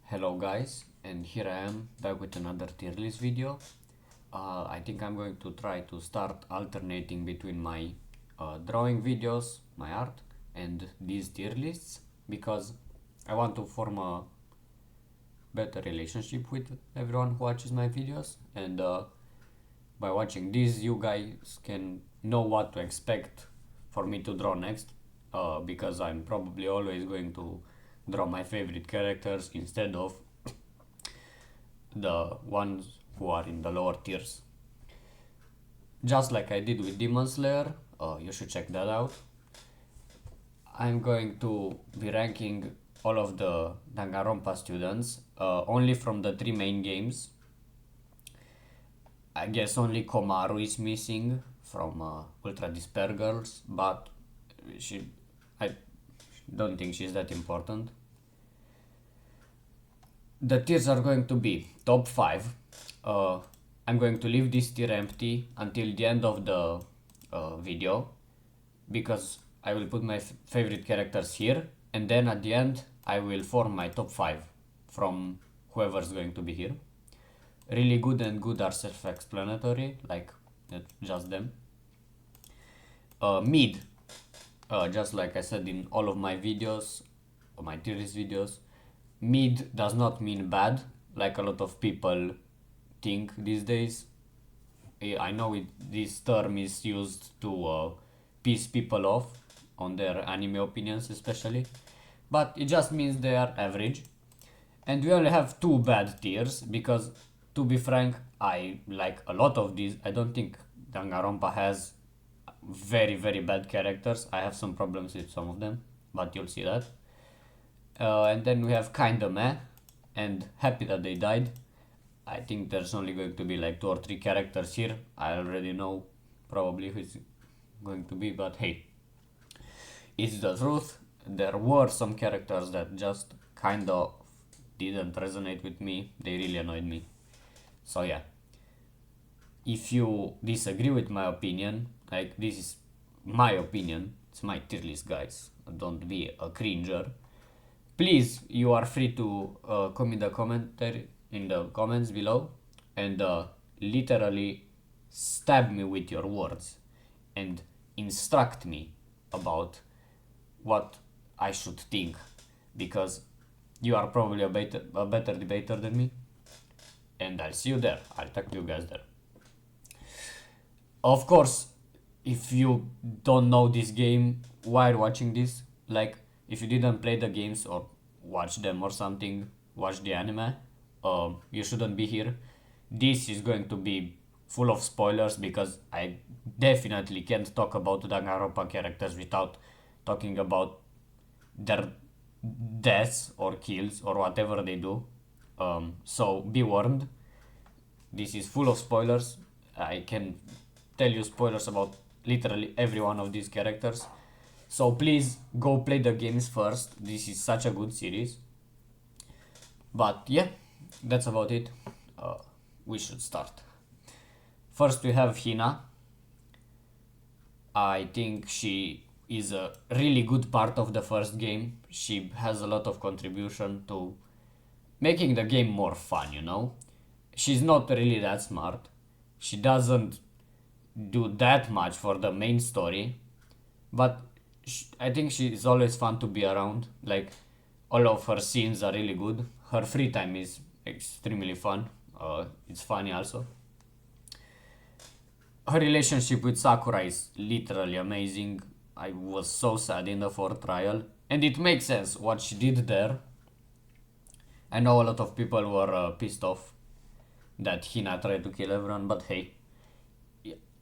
Hello guys, and here I am back with another tier list video. I think I'm going to try to start alternating between my drawing videos, my art, and these tier lists because I want to form a better relationship with everyone who watches my videos, and by watching these you guys can know what to expect for me to draw next, because I'm probably always going to draw my favorite characters instead of the ones who are in the lower tiers. Just like I did with Demon Slayer, you should check that out. I'm going to be ranking all of the Danganronpa students only from the three main games. I guess only Komaru is missing from Ultra Despair Girls, but I don't think she's that important. The tiers are going to be top 5. I'm going to leave this tier empty until the end of the video because I will put my favorite characters here, and then at the end I will form my top 5 from whoever's going to be here. Really good and good are self-explanatory, like just them. Mid, just like I said in all of my videos, my tier list videos, mid does not mean bad, like a lot of people think these days. I know this term is used to piss people off on their anime opinions especially, but it just means they are average. And we only have 2 bad tiers because, to be frank, I like a lot of these. I don't think Danganronpa has very bad characters. I have some problems with some of them, but you'll see that. And then we have kinda meh and happy that they died. I think there's only going to be like 2 or 3 characters here. I already know probably who it's going to be, but hey, it's the truth. There were some characters that just kind of didn't resonate with me. They really annoyed me. So yeah, if you disagree with my opinion, like this is my opinion, it's my tier list, guys. Don't be a cringer. Please, you are free to comment the commentary in the comments below and literally stab me with your words and instruct me about what I should think, because you are probably a better debater than me, and I'll see you there. I'll talk to you guys there. Of course, if you don't know this game while watching this, like if you didn't play the games or watch them or something, watch the anime, you shouldn't be here. This is going to be full of spoilers because I definitely can't talk about Danganronpa characters without talking about their deaths or kills or whatever they do. So be warned, this is full of spoilers. I can tell you spoilers about literally every one of these characters. So please go play the games first. This is such a good series. But yeah, that's about it. We should start. First we have Hina. I think she is a really good part of the first game. She has a lot of contribution to making the game more fun, you know? She's not really that smart. She doesn't do that much for the main story, but I think she is always fun to be around. Like, all of her scenes are really good. Her free time is extremely fun. It's funny also. Her relationship with Sakura is literally amazing. I was so sad in the fourth trial, and it makes sense what she did there. I know a lot of people were pissed off that Hina tried to kill everyone, but hey,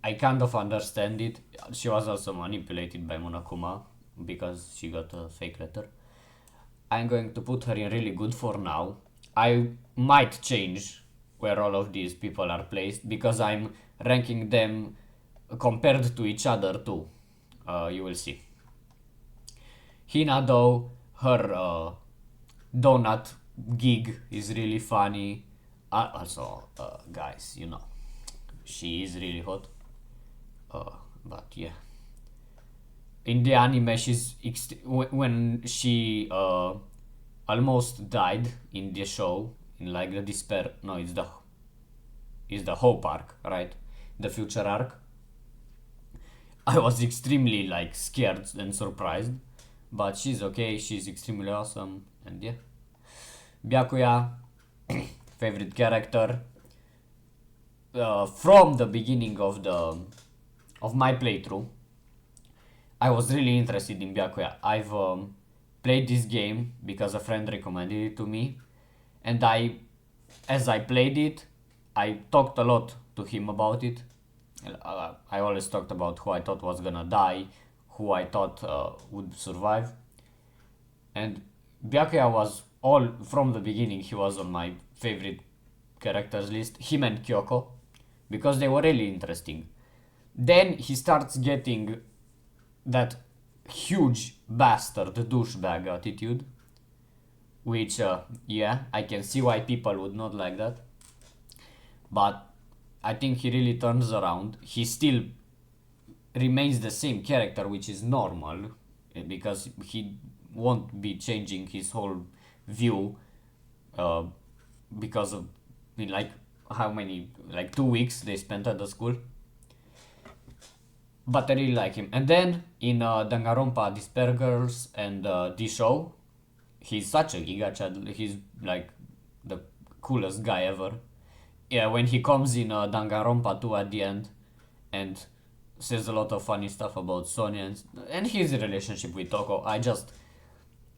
I kind of understand it. She was also manipulated by Monokuma because she got a fake letter. I'm going to put her in really good for now. I might change where all of these people are placed because I'm ranking them compared to each other too. You will see. Hina, though, her donut gig is really funny. Also, guys, you know, she is really hot. But yeah, in the anime, when she almost died in the show, in like the despair. No, it's the hope arc, right? The future arc. I was extremely like scared and surprised, but she's okay. She's extremely awesome, and yeah, Byakuya, favorite character from the beginning of my playthrough. I was really interested in Byakuya. I've played this game because a friend recommended it to me, and as I played it, I talked a lot to him about it. I always talked about who I thought was gonna die, who I thought would survive, and Byakuya was all from the beginning. He was on my favorite characters list. Him and Kyoko, because they were really interesting. Then he starts getting that huge bastard douchebag attitude, which yeah, I can see why people would not like that, but I think he really turns around. He still remains the same character, which is normal, because he won't be changing his whole view uh, because of, I mean, like how many, like 2 weeks they spent at the school. But I really like him. And then in Danganronpa, Despair Girls, and this show, he's such a giga chad. He's like the coolest guy ever. Yeah, when he comes in Danganronpa 2 at the end and says a lot of funny stuff about Sonya and his relationship with Toko, I just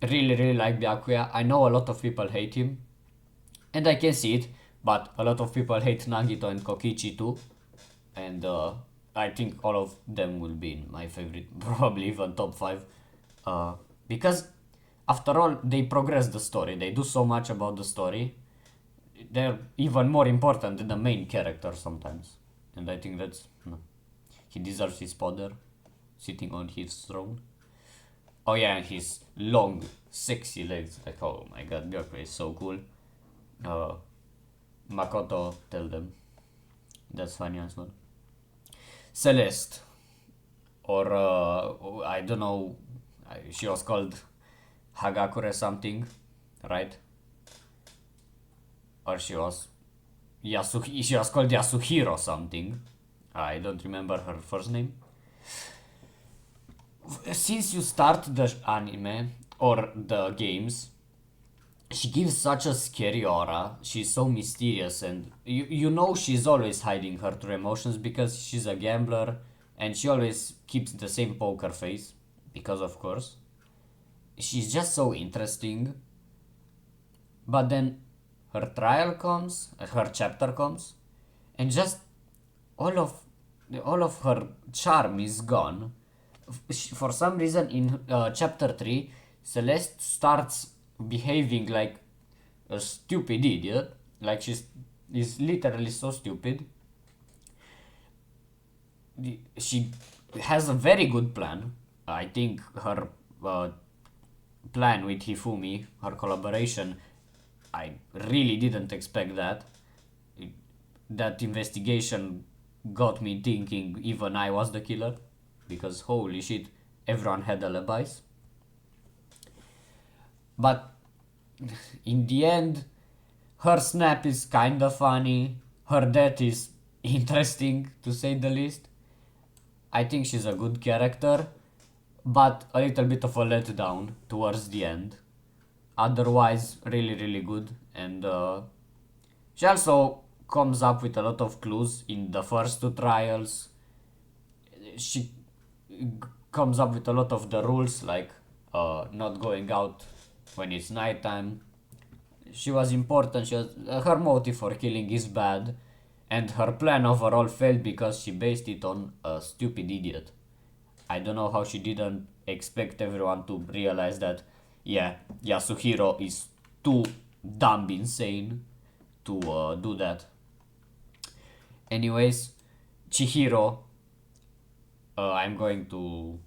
really like Byakuya. I know a lot of people hate him, and I can see it, but a lot of people hate Nagito and Kokichi too, and I think all of them will be in my favorite, probably even top 5, because after all, they progress the story. They do so much about the story. They're even more important than the main character sometimes, and I think that's no. He deserves his spot there, sitting on his throne. Oh yeah, and his long, sexy legs. Like, oh my god, Byakuya is so cool. Uh, Makoto, tell them. That's funny as well. Celeste, or I don't know, she was called Hagakure something, right? Or she was she was called Yasuhiro something. I don't remember her first name. Since you start the anime or the games, she gives such a scary aura. She's so mysterious, and you know she's always hiding her true emotions because she's a gambler, and she always keeps the same poker face because, of course, she's just so interesting. But then her trial comes, her chapter comes, and just all of all of her charm is gone. For some reason, in chapter 3, Celeste starts behaving like a stupid idiot. Like she's is literally so stupid. She has a very good plan. I think her plan with Hifumi, her collaboration, I really didn't expect that. That investigation got me thinking even I was the killer, because holy shit, everyone had alibis. But in the end, her snap is kinda funny, her death is interesting to say the least. I think she's a good character, but a little bit of a letdown towards the end. Otherwise, really good, and she also comes up with a lot of clues in the first two trials. She comes up with a lot of the rules, like not going out when it's nighttime. She was important. Her motive for killing is bad, and her plan overall failed because she based it on a stupid idiot. I don't know how she didn't expect everyone to realize that, yeah, Yasuhiro is too dumb insane to do that. Anyways, Chihiro, I'm going to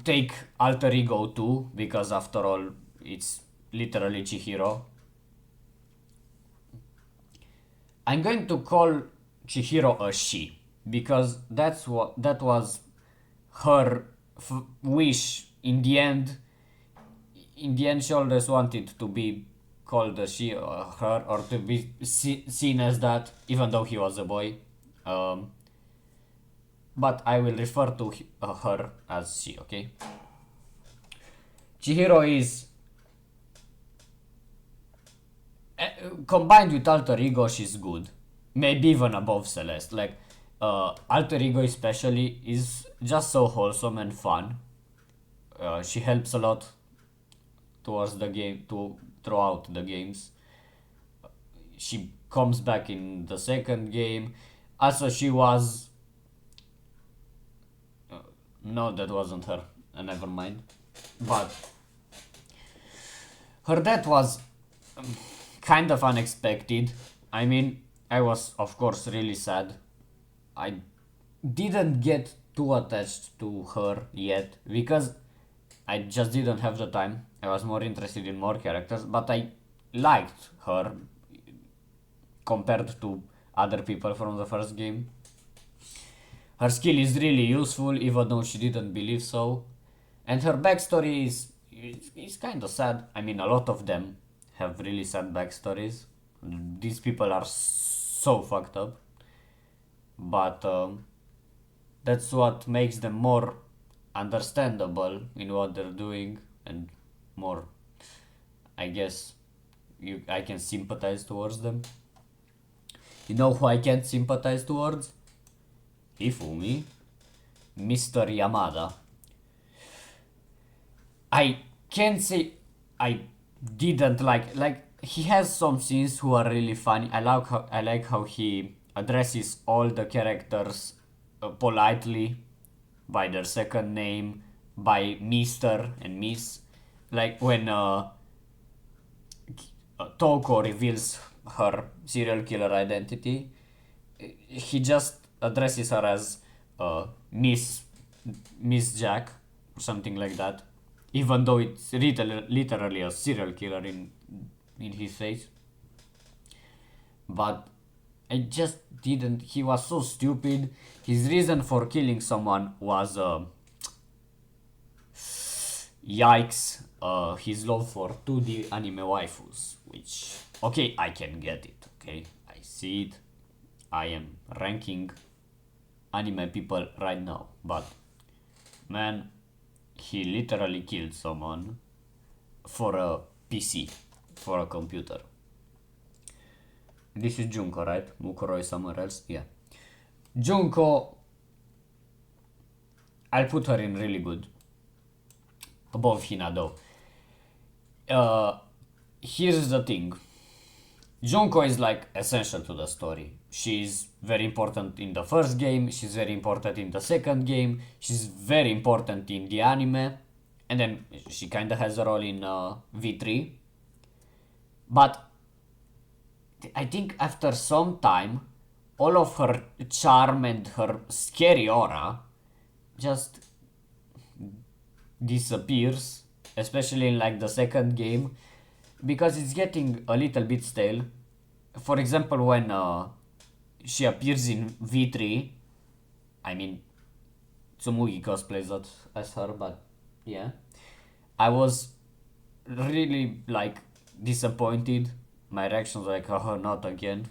take alter ego too, because after all, it's literally Chihiro. I'm going to call Chihiro a she, because that was her wish in the end, she always wanted to be called a she or her, or to be seen as that, even though he was a boy. Um, but I will refer to her as she, okay? Chihiro is combined with Alter Ego, she's good. Maybe even above Celeste. Like, Alter Ego especially is just so wholesome and fun. She helps a lot towards the game, throughout the games. She comes back in the second game. Also, she was. No, that wasn't her. Never mind. But her death was kind of unexpected. I mean, I was, of course, really sad. I didn't get too attached to her yet because I just didn't have the time. I was more interested in more characters, but I liked her compared to other people from the first game. Her skill is really useful, even though she didn't believe so. And her backstory is kind of sad. I mean, a lot of them have really sad backstories. These people are so fucked up. But that's what makes them more understandable in what they're doing, and more, I guess, I can sympathize towards them. You know who I can't sympathize towards? Ifumi, Mr. Yamada. I can't say I didn't like he has some scenes who are really funny. I like how he addresses all the characters politely by their second name, by Mr. and Miss. Like when Toko reveals her serial killer identity, he just addresses her as Miss Jack or something like that, even though it's literally a serial killer in his face. But I just didn't. He was so stupid. His reason for killing someone was yikes. His love for 2D anime waifus, which, okay, I can get it. Okay, I see it. I am ranking anime people right now, but man, he literally killed someone for a PC, for a computer. This is Junko, right? Mukuro is somewhere else? Yeah. Junko, I'll put her in really good. Above Hina, though. Here's the thing. Junko is like essential to the story. She's very important in the first game, she's very important in the second game, she's very important in the anime, and then she kinda has a role in V3. But I think after some time, all of her charm and her scary aura just disappears, especially in like the second game, because it's getting a little bit stale. For example, when she appears in V3, I mean, Tsumugi cosplays that as her, but yeah, I was really like disappointed. My reactions were like, oh, not again.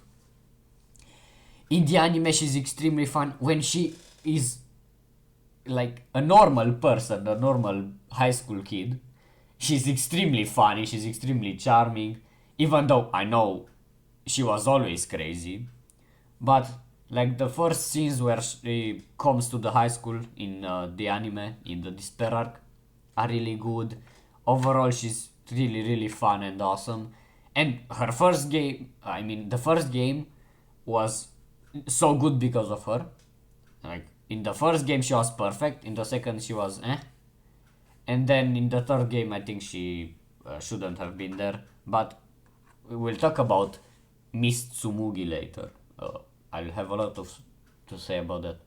In the anime, she's extremely fun when she is like a normal person, a normal high school kid. She's extremely funny, she's extremely charming, even though I know she was always crazy. But like the first scenes where she comes to the high school in the anime, in the Despair arc, are really good. Overall, she's really fun and awesome. And her first game, I mean, the first game was so good because of her. Like, in the first game, she was perfect. In the second, she was eh. And then in the third game, I think she shouldn't have been there. But we'll talk about Miss Tsumugi later. I'll have a lot to say about that.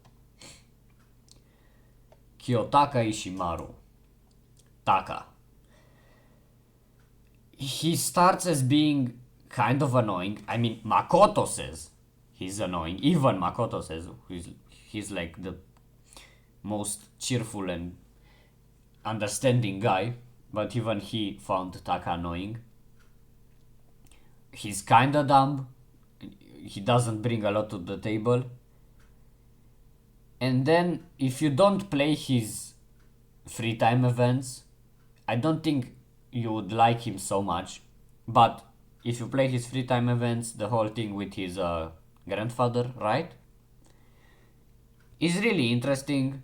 Kiyotaka Ishimaru. Taka. He starts as being kind of annoying. I mean, Makoto says he's annoying. Even Makoto says he's like the most cheerful and understanding guy, but even he found Taka annoying. He's kinda dumb. He doesn't bring a lot to the table. And then if you don't play his free time events, I don't think you would like him so much. But if you play his free time events, the whole thing with his grandfather, right? Is really interesting.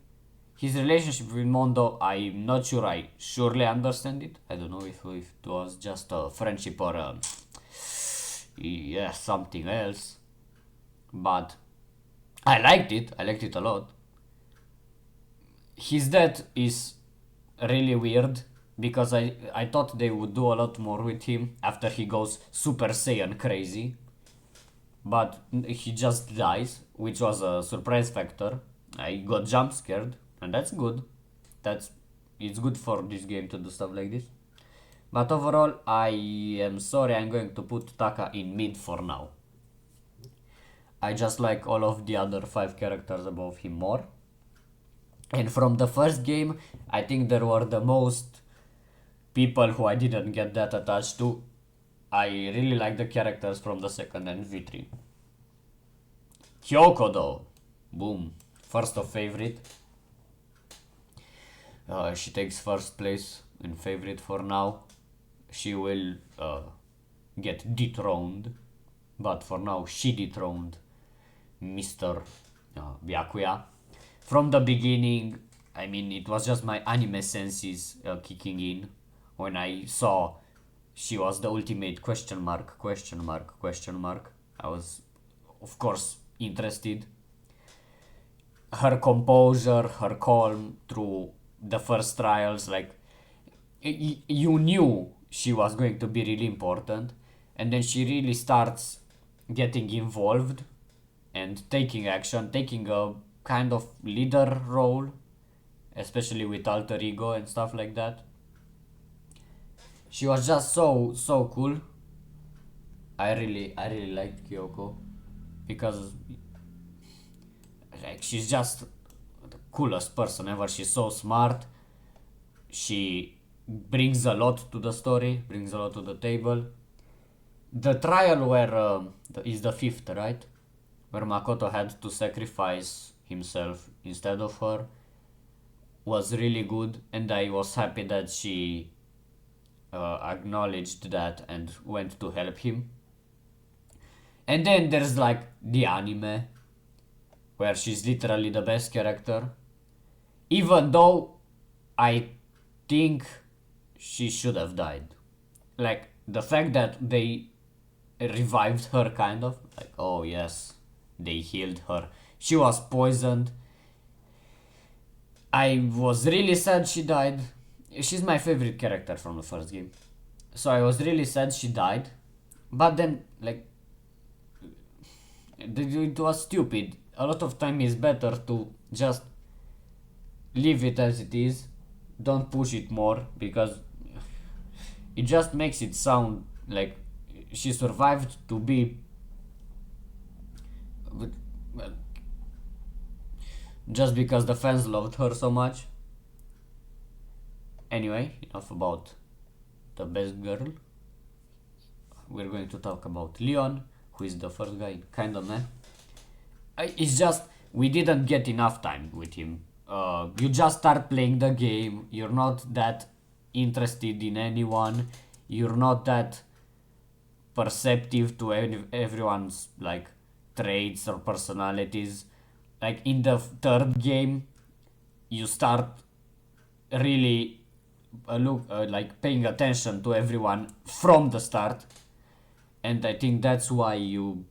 His relationship with Mondo, I'm not sure I surely understand it. I don't know if it was just a friendship or yeah, something else. But I liked it. I liked it a lot. His death is really weird because I thought they would do a lot more with him after he goes Super Saiyan crazy. But he just dies, which was a surprise factor. I got jump scared, and that's good. It's good for this game to do stuff like this. But overall, I am sorry, I'm going to put Taka in mid for now. I just like all of the other 5 characters above him more. And from the first game, I think there were the most people who I didn't get that attached to. I really like the characters from the second and V3. Kyoko though, boom, first of favorite. She takes first place in favorite for now. She will get dethroned, but for now she dethroned Mr. Byakuya. From the beginning, I mean, it was just my anime senses kicking in when I saw she was the ultimate question mark, question mark, question mark. I was, of course, interested. Her composure, her calm through the first trials, like you knew she was going to be really important, and then she really starts getting involved and taking action, taking a kind of leader role, especially with alter ego and stuff like that. She was just so cool. I really liked Kyoko because like she's just the coolest person ever. She's so smart. She brings a lot to the story, brings a lot to the table. The trial where is the 5th, right? Where Makoto had to sacrifice himself instead of her was really good, and I was happy that she acknowledged that and went to help him. And then there's like the anime, where she's literally the best character, even though I think she should have died. Like the fact that they revived her, kind of like, oh yes, they healed her. She was poisoned. I was really sad she died. She's my favorite character from the first game, so I was really sad she died. But then, like, it was stupid. A lot of time is better to just leave it as it is. Don't push it more, because it just makes it sound like she survived to be, well, just because the fans loved her so much. Anyway, enough about the best girl. We're going to talk about Leon, who is the first guy, kinda meh. It's just, we didn't get enough time with him. You just start playing the game, you're not that interested in anyone, you're not that perceptive to everyone's like traits or personalities. Like in the 3rd game, you start really like paying attention to everyone from the start, and I think that's why you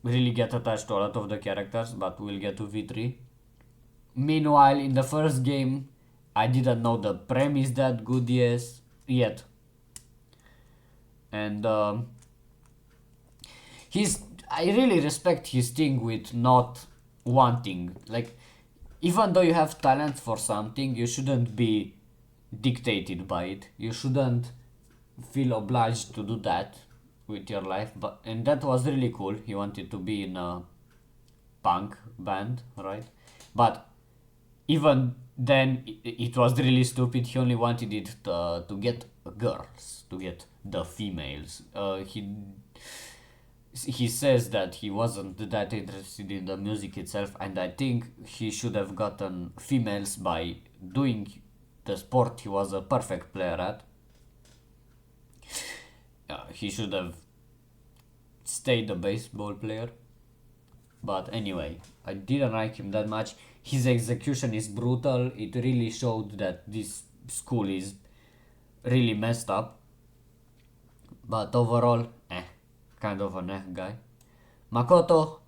really get attached to a lot of the characters, but we'll get to V3. Meanwhile, in the first game, I didn't know the premise that good yet. And I really respect his thing with not wanting. Like, even though you have talent for something, you shouldn't be dictated by it. You shouldn't feel obliged to do that with your life. And that was really cool. He wanted to be in a punk band, right? But even then it was really stupid. He only wanted it to get girls, to get the females. He says that he wasn't that interested in the music itself, and I think he should have gotten females by doing the sport he was a perfect player at. He should have stayed a baseball player. But anyway, I didn't like him that much. His execution is brutal. It really showed that this school is really messed up. But overall, kind of an guy. Makoto,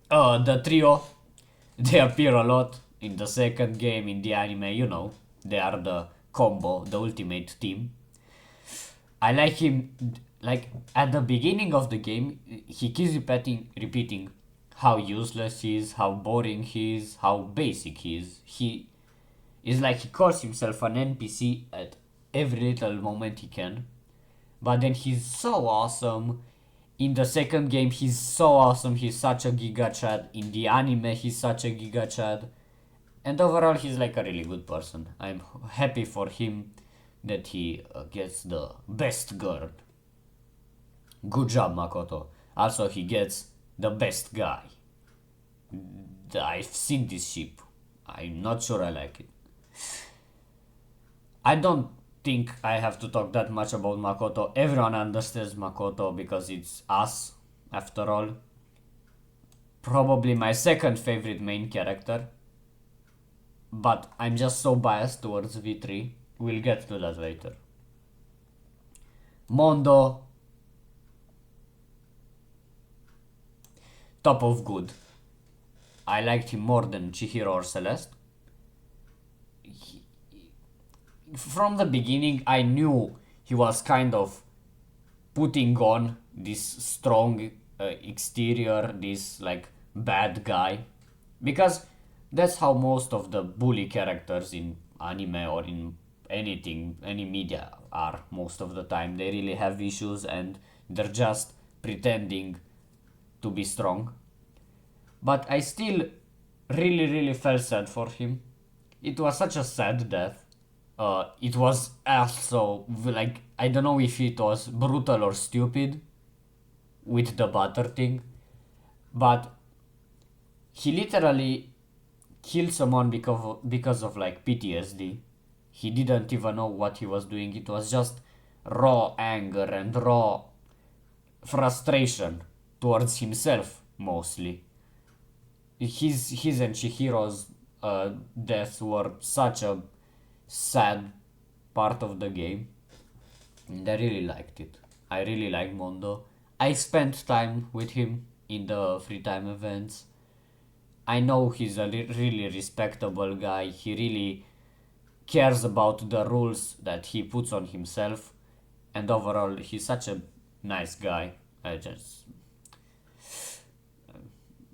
the trio, they appear a lot in the second game in the anime, you know. They are the combo, the ultimate team. I like him, like, at the beginning of the game, he keeps repeating how useless he is, how boring he is, how basic he is. He is like he calls himself an NPC at every little moment he can. But then he's so awesome. In the second game, he's so awesome. He's such a Giga Chad. In the anime, he's such a Giga Chad. And overall, he's like a really good person. I'm happy for him that he gets the best girl. Good job, Makoto. Also, he gets the best guy. I've seen this ship. I'm not sure I like it. I don't think I have to talk that much about Makoto. Everyone understands Makoto because it's us, after all. Probably my second favorite main character. But I'm just so biased towards V3. We'll get to that later. Mondo. Top of good. I liked him more than Chihiro or Celeste. From the beginning, I knew he was kind of putting on this strong exterior, this like bad guy, because that's how most of the bully characters in anime or in anything, any media are most of the time. They really have issues and they're just pretending to be strong. But I still really felt sad for him. It was such a sad death. It was also like, I don't know if it was brutal or stupid with the butter thing, but he literally killed someone because of like PTSD. He didn't even know what he was doing. It was just raw anger and raw frustration towards himself mostly. His and Chihiro's deaths were such a sad part of the game, and I really liked it. I really like Mondo. I spent time with him in the free time events. I know he's a really respectable guy. He really cares about the rules that he puts on himself, and overall he's such a nice guy. I just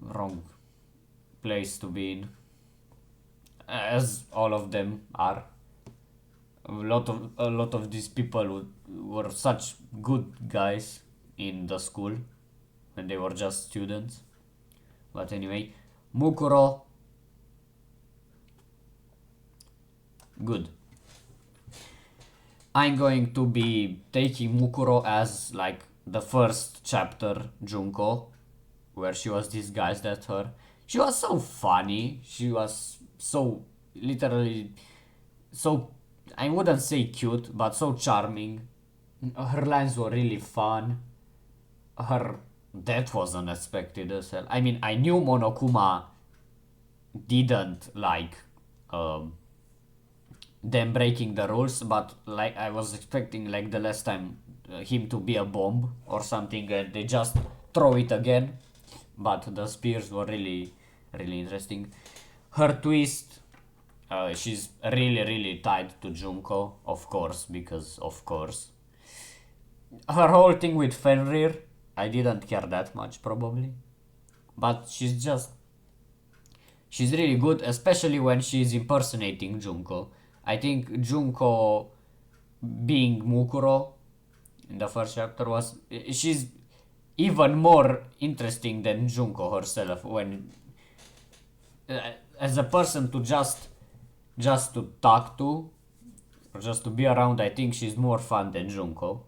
wrong place to be in, as all of them are. A lot of these people were such good guys in the school when they were just students. But anyway, Mukuro, good. I'm going to be taking Mukuro as like the first chapter Junko, where she was disguised as her. She was so funny. She was so literally so, I wouldn't say cute, but so charming. Her lines were really fun. Her death was unexpected as hell. I mean, I knew Monokuma didn't like them breaking the rules, but like I was expecting like the last time him to be a bomb or something, and they just throw it again. But the spears were really interesting. Her twist, she's really tied to Junko, of course, because of course. Her whole thing with Fenrir, I didn't care that much probably, but she's really good, especially when she's impersonating Junko. I think Junko being Mukuro in the first chapter she's even more interesting than Junko herself when as a person to just to talk to or just to be around, I think she's more fun than Junko.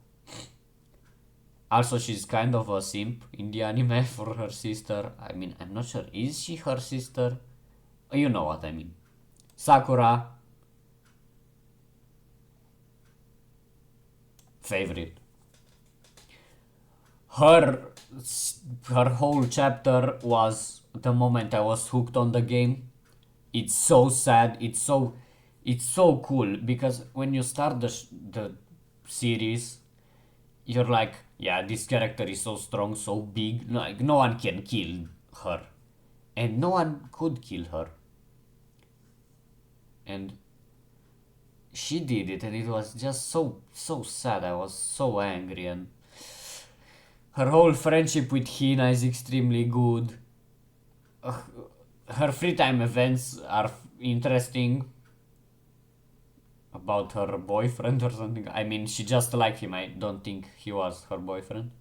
Also, she's kind of a simp in the anime for her sister. I mean, I'm not sure. Is she her sister? You know what I mean. Sakura. Favorite. Her her whole chapter was the moment I was hooked on the game. It's so sad. It's so cool because when you start the series, you're like, yeah, this character is so strong, so big, like no one can kill her, and no one could kill her, and she did it, and it was just so sad. I was so angry, and her whole friendship with Hina is extremely good. Her free time events are interesting about her boyfriend or something. I mean, she just liked him. I don't think he was her boyfriend.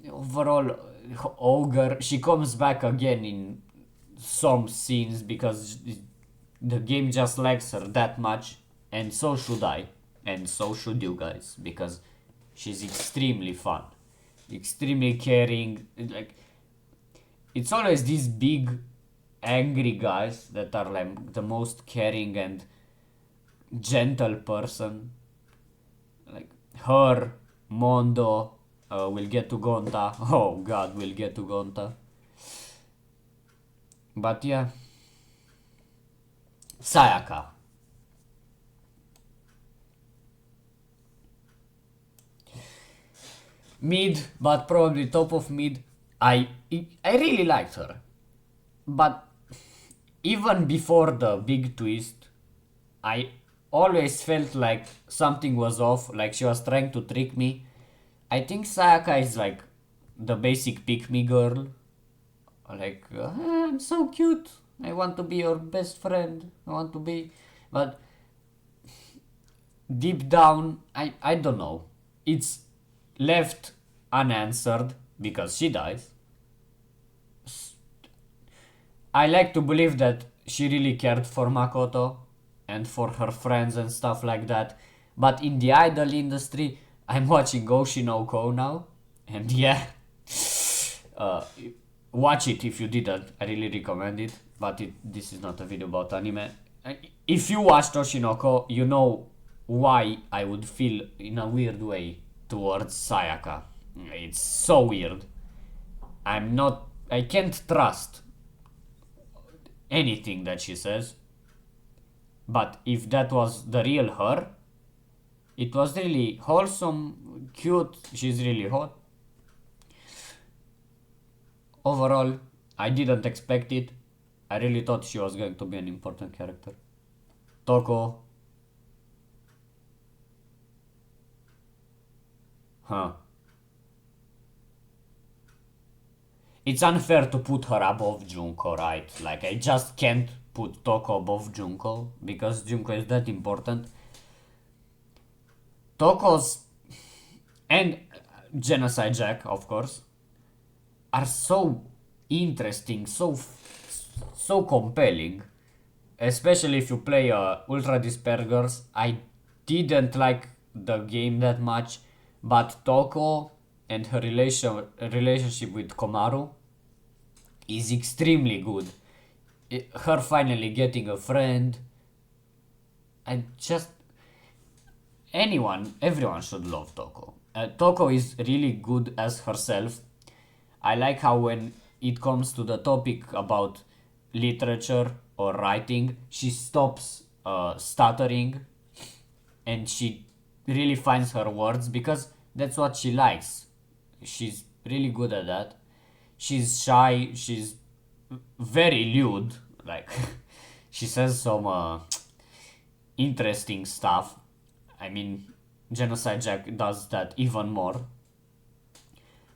Overall, Ogre, she comes back again in some scenes because the game just likes her that much, and so should I, and so should you guys, because she's extremely fun, extremely caring. Like, it's always these big, angry guys that are like the most caring and gentle person. Like her, Mondo, will get to Gonta. Oh god, we'll get to Gonta. But yeah. Sayaka. Mid, but probably top of mid. I really liked her. But even before the big twist, I always felt like something was off, like she was trying to trick me. I think Sayaka is like the basic pick me girl. Like, I'm so cute. I want to be your best friend. I want to be. But deep down, I don't know. It's left unanswered because she dies. I like to believe that she really cared for Makoto and for her friends and stuff like that. But in the idol industry, I'm watching Oshinoko now. And yeah, watch it if you didn't. I really recommend it. But this is not a video about anime. If you watched Oshinoko, you know why I would feel in a weird way towards Sayaka. It's so weird. I can't trust anything that she says. But if that was the real her, it was really wholesome, cute, she's really hot. Overall, I didn't expect it. I really thought she was going to be an important character. Toko. Huh. It's unfair to put her above Junko, right? Like, I just can't put Toko above Junko because Junko is that important. Toko's and Genocide Jack, of course, are so interesting, so compelling. Especially if you play Ultra Despair Girls. I didn't like the game that much, but Toko and her relationship with Komaru is extremely good. Her finally getting a friend. I just... everyone should love Toko. Toko is really good as herself. I like how when it comes to the topic about literature or writing, she stops stuttering and she really finds her words because that's what she likes. She's really good at that. She's shy, she's very lewd, like she says some interesting stuff. I mean, Genocide Jack does that even more.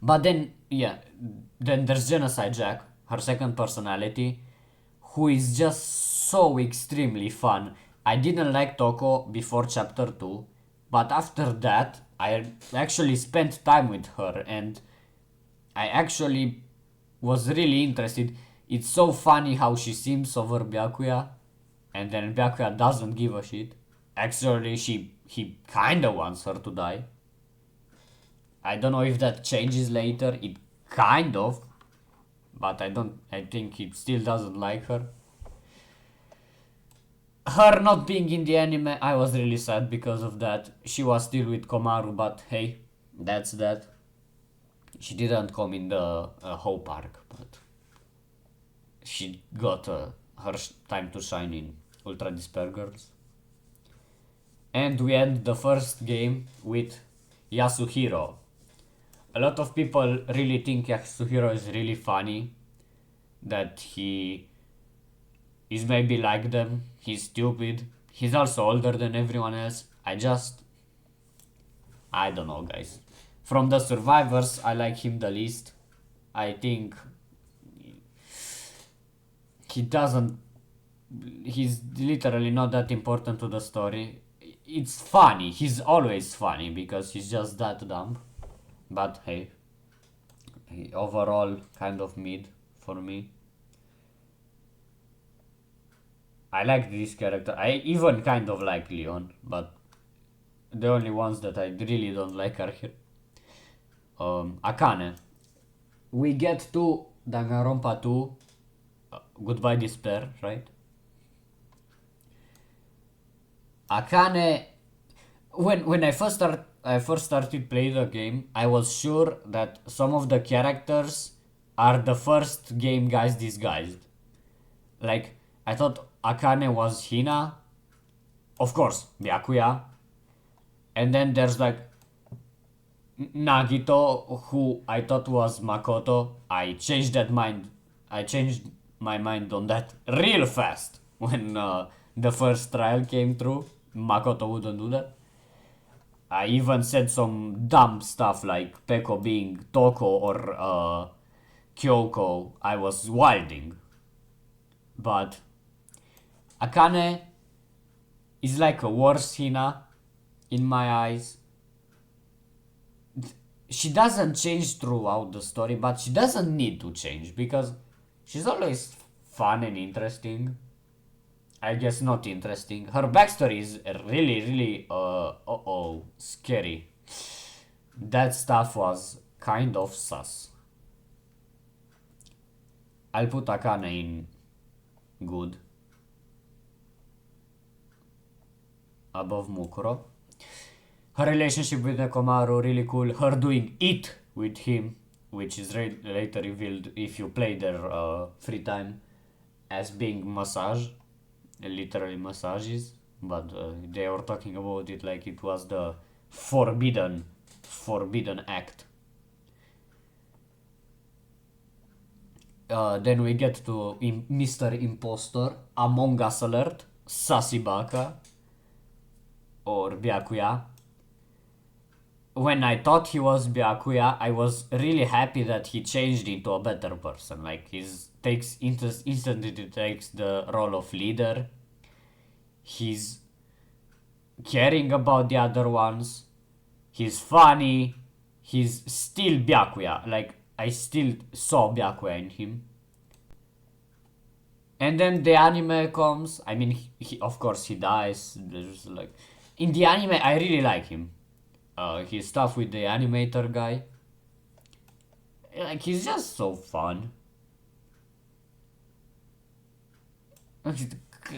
But then, yeah, then there's Genocide Jack, her second personality, who is just so extremely fun. I didn't like Toko before chapter 2, but after that, I actually spent time with her and I actually was really interested. It's so funny how she seems over Byakuya, and then Byakuya doesn't give a shit. Actually, he kinda wants her to die. I don't know if that changes later. It kind of, but I think he still doesn't like her. Her not being in the anime, I was really sad because of that. She was still with Komaru, but hey, that's that. She didn't come in the Hope arc, but she got her time to shine in Ultra Despair Girls. And we end the first game with Yasuhiro. A lot of people really think Yasuhiro is really funny, that he is maybe like them, he's stupid, he's also older than everyone else. I don't know, guys. From the survivors, I like him the least. I think he doesn't, he's literally not that important to the story. It's funny, he's always funny because he's just that dumb. But hey, overall kind of mid for me. I like this character. I even kind of like Leon, but the only ones that I really don't like are here. Akane. We get to Danganronpa 2, Goodbye Despair, right? Akane, when I first started playing the game, I was sure that some of the characters are the first game guys disguised. Like, I thought Akane was Hina, of course, Byakuya, and then there's like Nagito, who I thought was Makoto. I changed my mind on that real fast when the first trial came through. Makoto wouldn't do that. I even said some dumb stuff like Peko being Toko or Kyoko. I was wilding. But Akane is like a worse Hina in my eyes. She doesn't change throughout the story, but she doesn't need to change because she's always fun and interesting. I guess not interesting. Her backstory is really scary. That stuff was kind of sus. I'll put Akane in good. Above Mukuro. Her relationship with Nekomaru, really cool. Her doing it with him, which is later revealed if you play their free time, as being massage. Literally massages. But they were talking about it like it was the forbidden act. Then we get to Mr. Impostor, Among Us Alert, Sasibaka, or Byakuya. When I thought he was Byakuya, I was really happy that he changed into a better person. Like, instantly takes the role of leader. He's caring about the other ones. He's funny. He's still Byakuya. Like, I still saw Byakuya in him. And then the anime comes. I mean, of course he dies. There's like, in the anime, I really like him. His stuff with the animator guy. Like, he's just so fun.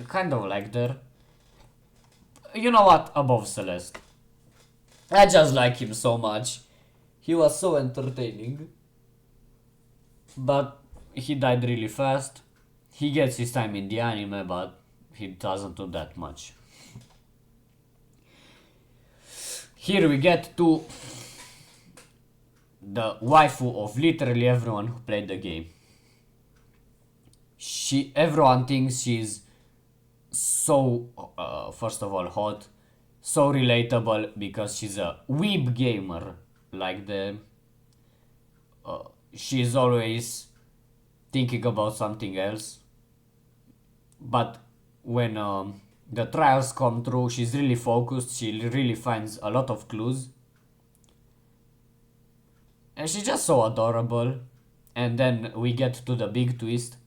Kind of like there. You know what? Above Celeste. I just like him so much. He was so entertaining. But he died really fast. He gets his time in the anime, but he doesn't do that much. Here we get to the waifu of literally everyone who played the game. Everyone thinks she's so, first of all, hot, so relatable because she's a weeb gamer like them. She's always thinking about something else. But when the trials come through, she's really focused, she really finds a lot of clues. And she's just so adorable. And then we get to the big twist.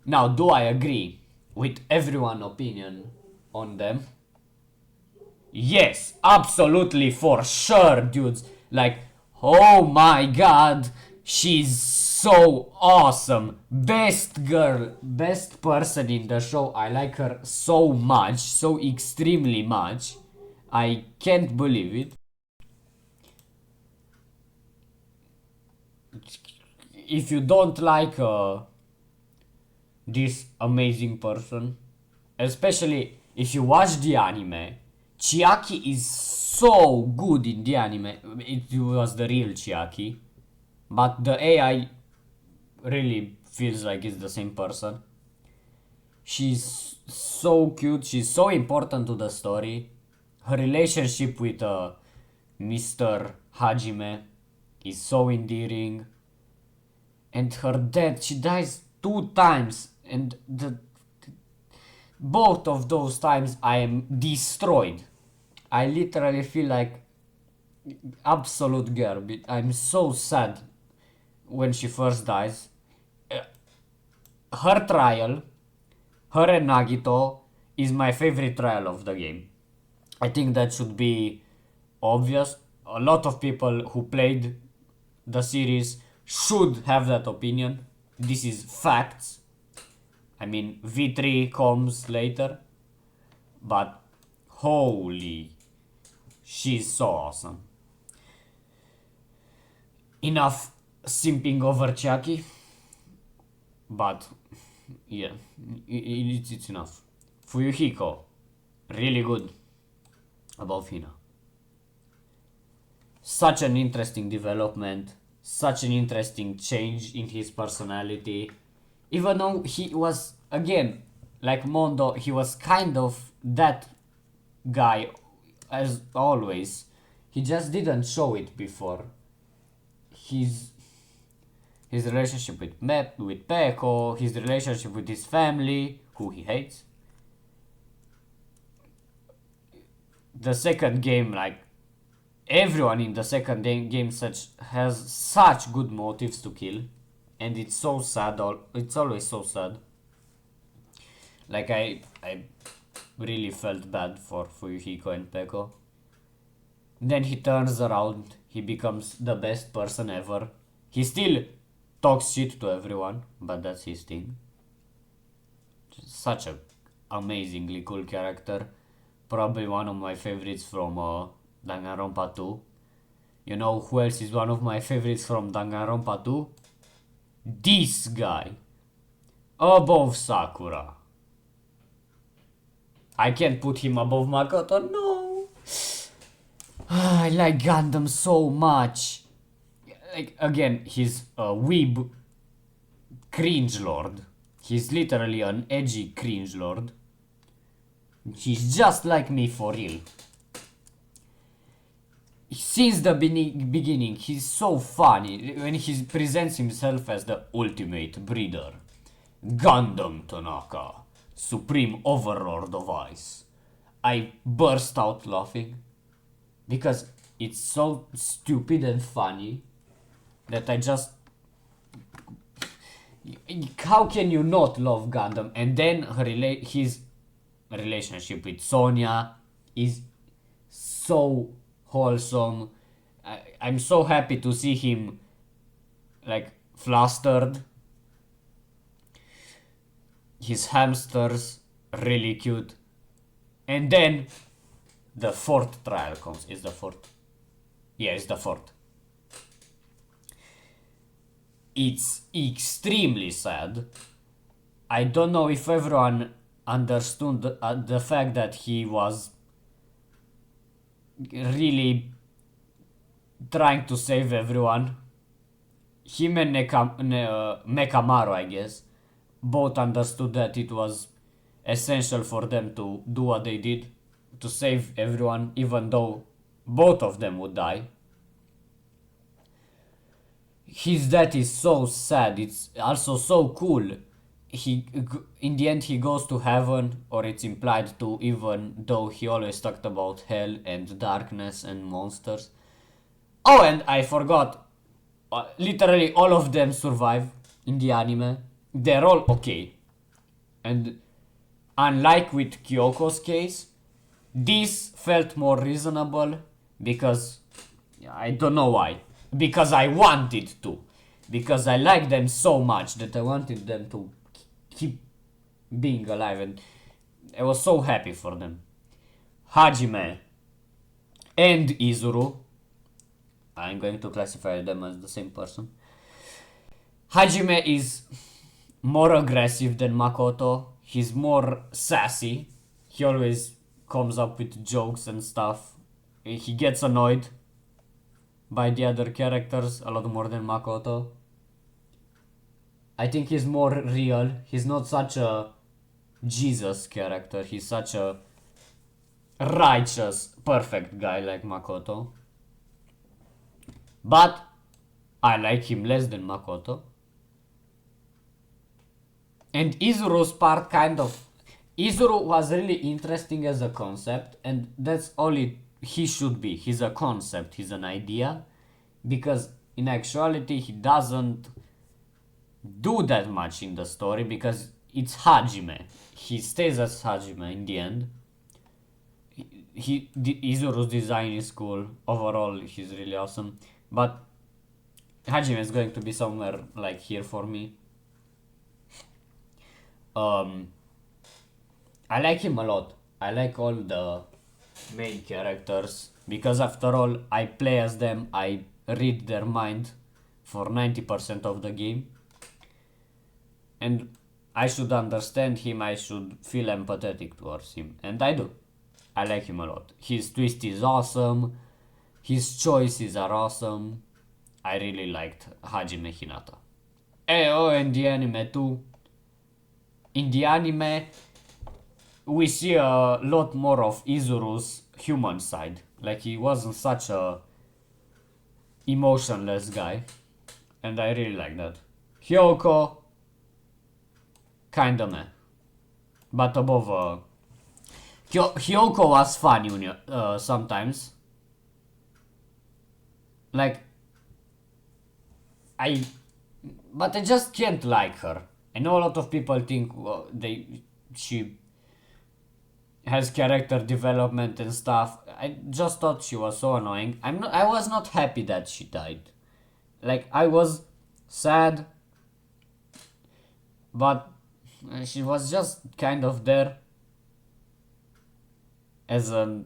Now, do I agree with everyone's opinion on them? Yes, absolutely, for sure, dudes. Like, oh my god, she's so awesome. Best girl, best person in the show. I like her so much, so extremely much. I can't believe it. If you don't like this amazing person, especially if you watch the anime, Chiaki is so good in the anime. It was the real Chiaki, but the AI really feels like it's the same person. She's so cute, she's so important to the story. Her relationship with Mr. Hajime is so endearing. And her death, she dies 2 times, and both of those times I am destroyed. I literally feel like absolute girl. I'm so sad when she first dies. Her trial, her and Nagito, is my favorite trial of the game. I think that should be obvious. A lot of people who played the series should have that opinion. This is facts. I mean, V3 comes later, but holy, she's so awesome. Enough simping over Chiaki, but yeah, it's enough. Fuyuhiko, really good above Hina. Such an interesting development, such an interesting change in his personality. Even though he was, again, like Mondo, he was kind of that guy as always. He just didn't show it before. His relationship with Peko, his relationship with his family, who he hates. The second game, like everyone in the second game has such good motives to kill, and it's so sad. It's always so sad. Like I really felt bad for Fuyuhiko and Peko. Then he turns around. He becomes the best person ever. He still talks shit to everyone, but that's his thing. Such a amazingly cool character. Probably one of my favorites from Danganronpa 2. You know who else is one of my favorites from Danganronpa 2? This guy. Above Sakura. I can't put him above Makoto, no. I like Gundam so much. Like, again, he's a weeb cringe lord. He's literally an edgy cringe lord. He's just like me for real. Since the beginning, he's so funny when he presents himself as the ultimate breeder. Gundam Tanaka, supreme overlord of ice. I burst out laughing because it's so stupid and funny that I just... How can you not love Gundam? And then his relationship with Sonia is so wholesome. I'm so happy to see him like flustered. His hamsters, really cute. And then the fourth trial comes. Is the fourth? Yeah, it's the fourth. It's extremely sad. I don't know if everyone understood the fact that he was really trying to save everyone. Him and Mekamaru, I guess, both understood that it was essential for them to do what they did to save everyone, even though both of them would die. His death is so sad. It's also so cool. In the end, he goes to heaven, or it's implied to, even though he always talked about hell and darkness and monsters. Oh, and I forgot. Literally all of them survive in the anime. They're all okay. And unlike with Kyoko's case, this felt more reasonable because I don't know why. Because I wanted to. Because I like them so much that I wanted them to keep being alive, and I was so happy for them. Hajime and Izuru, I'm going to classify them as the same person. Hajime is more aggressive than Makoto. He's more sassy. He always comes up with jokes and stuff. He gets annoyed by the other characters a lot more than Makoto. I think he's more real. He's not such a Jesus character. He's such a righteous, perfect guy like Makoto. But I like him less than Makoto. And Izuru's part kind of... Izuru was really interesting as a concept, and that's all he should be. He's a concept, he's an idea. Because in actuality he doesn't do that much in the story because it's Hajime. He stays as Hajime in the end. Izuru's design is cool. Overall, he's really awesome. But Hajime is going to be somewhere like here for me. I like him a lot. I like all the main characters because after all, I play as them. I read their mind for 90% of the game. And I should understand him, I should feel empathetic towards him. And I do. I like him a lot. His twist is awesome. His choices are awesome. I really liked Hajime Hinata. Oh, and the anime too. In the anime, we see a lot more of Izuru's human side. Like, he wasn't such a emotionless guy. And I really like that. Hyoko, kinda meh. But above... Hyoko was funny sometimes. Like... But I just can't like her. I know a lot of people think she has character development and stuff. I just thought she was so annoying. I was not happy that she died. Like, I was sad, but she was just kind of there as a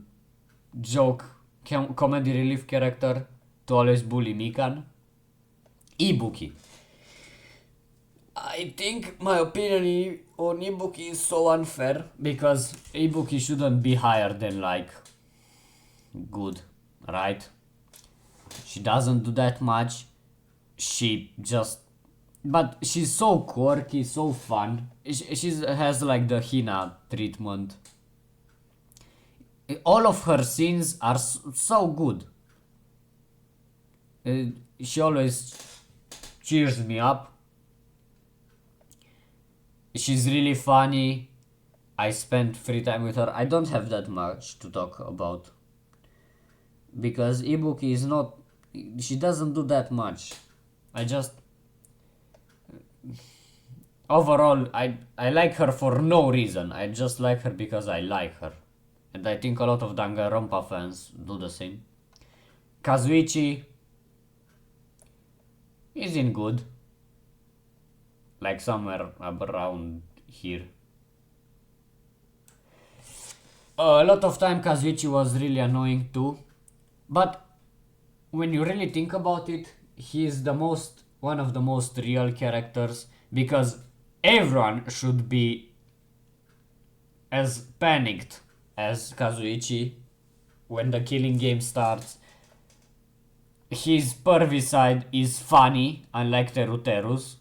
joke comedy relief character to always bully Mikan. Ibuki. I think my opinion on Ibuki is so unfair because Ibuki shouldn't be higher than like good, right? She doesn't do that much. But she's so quirky, so fun. She has like the Hina treatment. All of her scenes are so good. She always cheers me up. She's really funny. I spent free time with her. I don't have that much to talk about. Because Ibuki is not... She doesn't do that much. Overall, I like her for no reason. I just like her because I like her. And I think a lot of Danganronpa fans do the same. Kazuichi isn't good. Like somewhere around here. A lot of time Kazuichi was really annoying too. But when you really think about it, he is one of the most real characters because everyone should be as panicked as Kazuichi when the killing game starts. His pervy side is funny, unlike Teruteru's.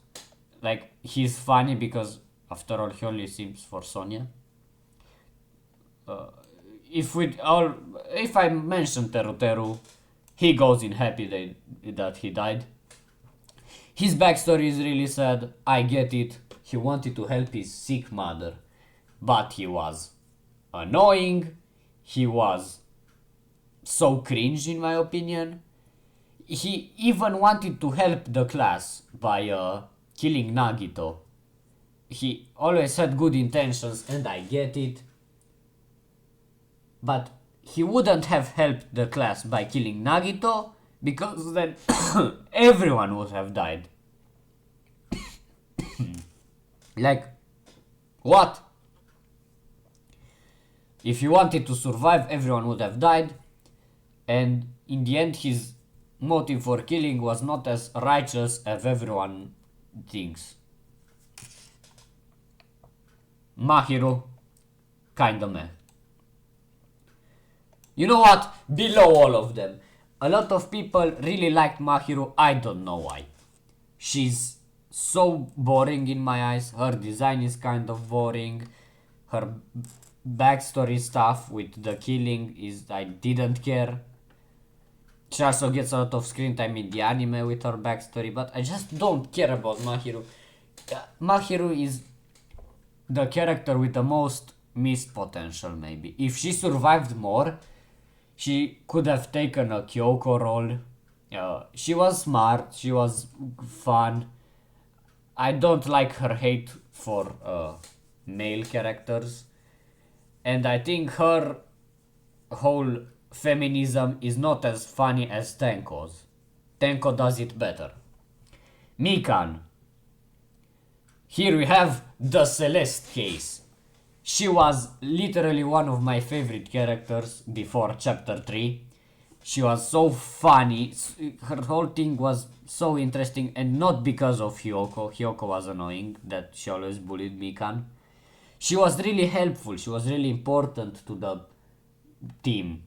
Like, he's funny because, after all, he only seems for Sonya. If I mention Teruteru, he goes in happy that he died. His backstory is really sad. I get it. He wanted to help his sick mother, but he was annoying. He was so cringe, in my opinion. He even wanted to help the class by killing Nagito. he always had good intentions, and I get it. But he wouldn't have helped the class by killing Nagito, because then everyone would have died. Like, what? If he wanted to survive, everyone would have died, and in the end his motive for killing was not as righteous as everyone thinks. Mahiro, kinda meh. You know what? Below all of them, a lot of people really liked Mahiro. I don't know why. She's so boring in my eyes. Her design is kind of boring. Her backstory stuff with the killing is, I didn't care. She also gets a lot of screen time in the anime with her backstory, but I just don't care about Mahiro. Mahiro is the character with the most missed potential, maybe. If she survived more, she could have taken a Kyoko role. She was smart, she was fun. I don't like her hate for male characters. And I think her whole feminism is not as funny as Tenko's. Tenko does it better. Mikan. Here we have the Celeste case. She was literally one of my favorite characters before chapter 3. She was so funny. Her whole thing was so interesting, and not because of Hyoko. Hyoko was annoying, that she always bullied Mikan. She was really helpful. She was really important to the team.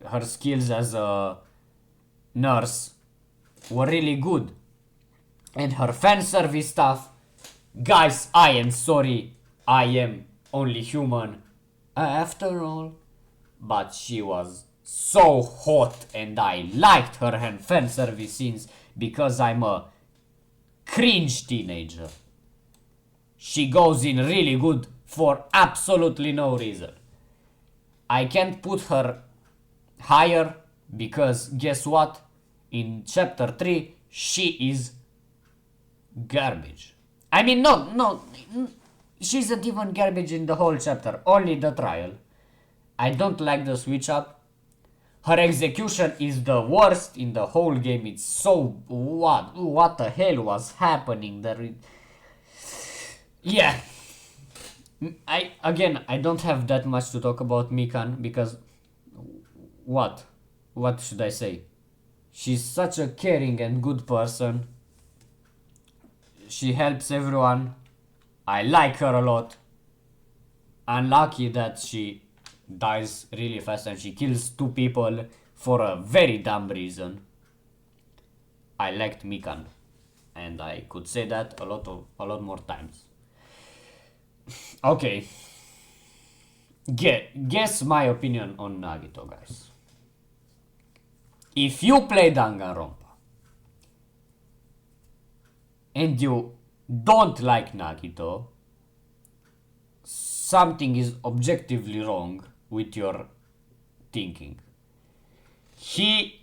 Her skills as a nurse were really good. And her fan service stuff, guys, I am sorry, I am only human after all, but she was so hot, and I liked her fan service scenes because I'm a cringe teenager. She goes in really good for absolutely no reason. I can't put her higher because guess what? In chapter 3 she is garbage. I mean, no, she isn't even garbage in the whole chapter, only the trial. I don't like the switch up. Her execution is the worst in the whole game. It's so... What the hell was happening there? Yeah. I don't have that much to talk about Mikan because... What should I say? She's such a caring and good person. She helps everyone. I like her a lot. Unlucky that she dies really fast and she kills 2 people for a very dumb reason. I liked Mikan, and I could say that a lot more times. Okay. Guess my opinion on Nagito, guys. If you play Danganronpa and you don't like Nagito, something is objectively wrong with your thinking. He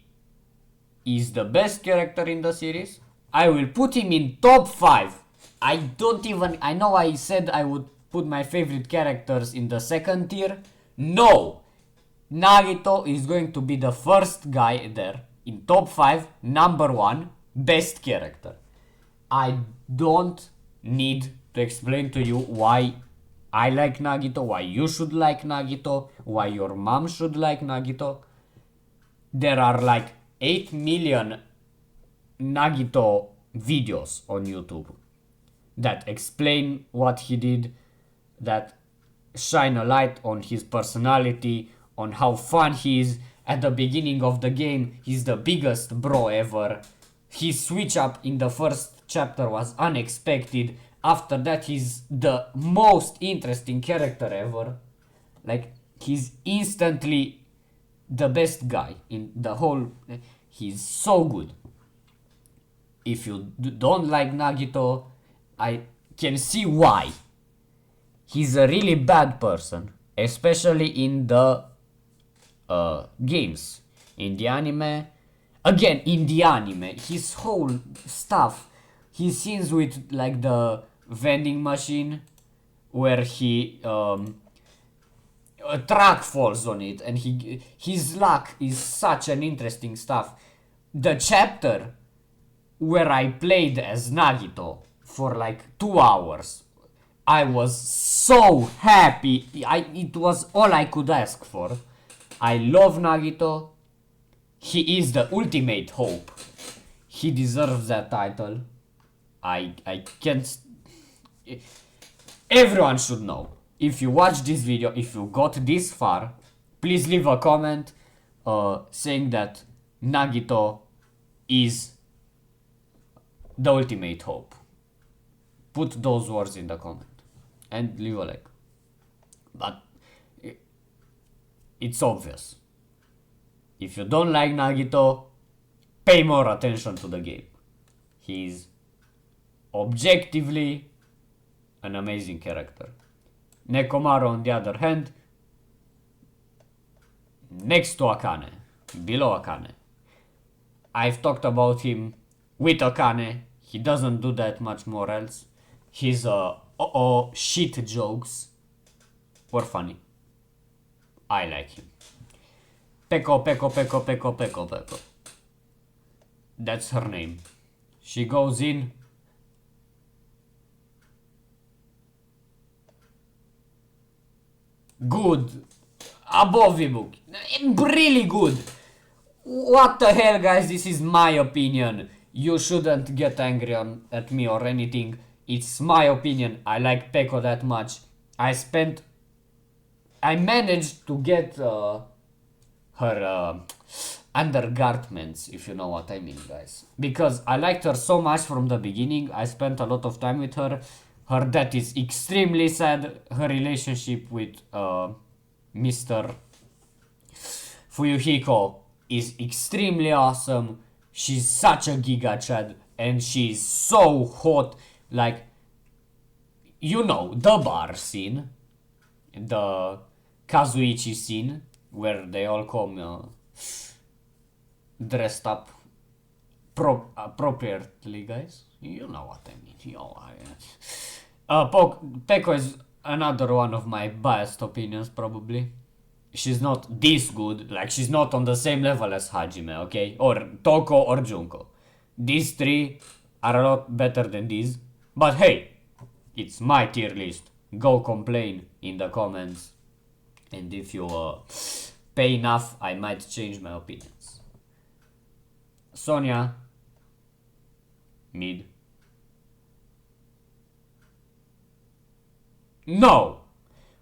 is the best character in the series. I will put him in top 5. I know I said I would put my favorite characters in the second tier. No! Nagito is going to be the first guy there in top 5, number 1, best character. I don't need to explain to you why I like Nagito, why you should like Nagito, why your mom should like Nagito. There are like 8 million Nagito videos on YouTube that explain what he did, that shine a light on his personality, on how fun he is. At the beginning of the game, he's the biggest bro ever. His switch up in the first chapter was unexpected. After that, he's the most interesting character ever. Like, he's instantly the best guy in the whole... He's so good. If you don't like Nagito, I can see why. He's a really bad person, especially in the games. In the anime, again, in the anime, his whole stuff, his scenes with like the vending machine where he a truck falls on it and his luck is such an interesting stuff. The chapter where I played as Nagito for like 2 hours, I was so happy. It was all I could ask for. I love Nagito. He is the ultimate hope. He deserves that title. I can't... Everyone should know. If you watch this video, if you got this far, please leave a comment saying that Nagito is the ultimate hope. Put those words in the comment and leave a like. But it's obvious. If you don't like Nagito, pay more attention to the game. He's objectively an amazing character. Nekomaru, on the other hand, next to Akane, below Akane. I've talked about him with Akane. He doesn't do that much more else. His shit jokes were funny. I like him. Peko. That's her name. She goes in. Good. Above ebook. Really good. What the hell, guys? This is my opinion. You shouldn't get angry at me or anything. It's my opinion. I like Peko that much. I managed to get her undergarments, if you know what I mean, guys. Because I liked her so much from the beginning. I spent a lot of time with her. Her death is extremely sad. Her relationship with Mr. Fuyuhiko is extremely awesome. She's such a giga chad and she's so hot. Like, you know, the bar scene, the Kazuichi scene where they all come dressed up appropriately, guys. You know what I mean. Peko is another one of my biased opinions, probably. She's not this good, like she's not on the same level as Hajime, okay? Or Toko or Junko. These three are a lot better than these. But hey, it's my tier list. Go complain in the comments. And if you pay enough, I might change my opinions. Sonia, mid. No!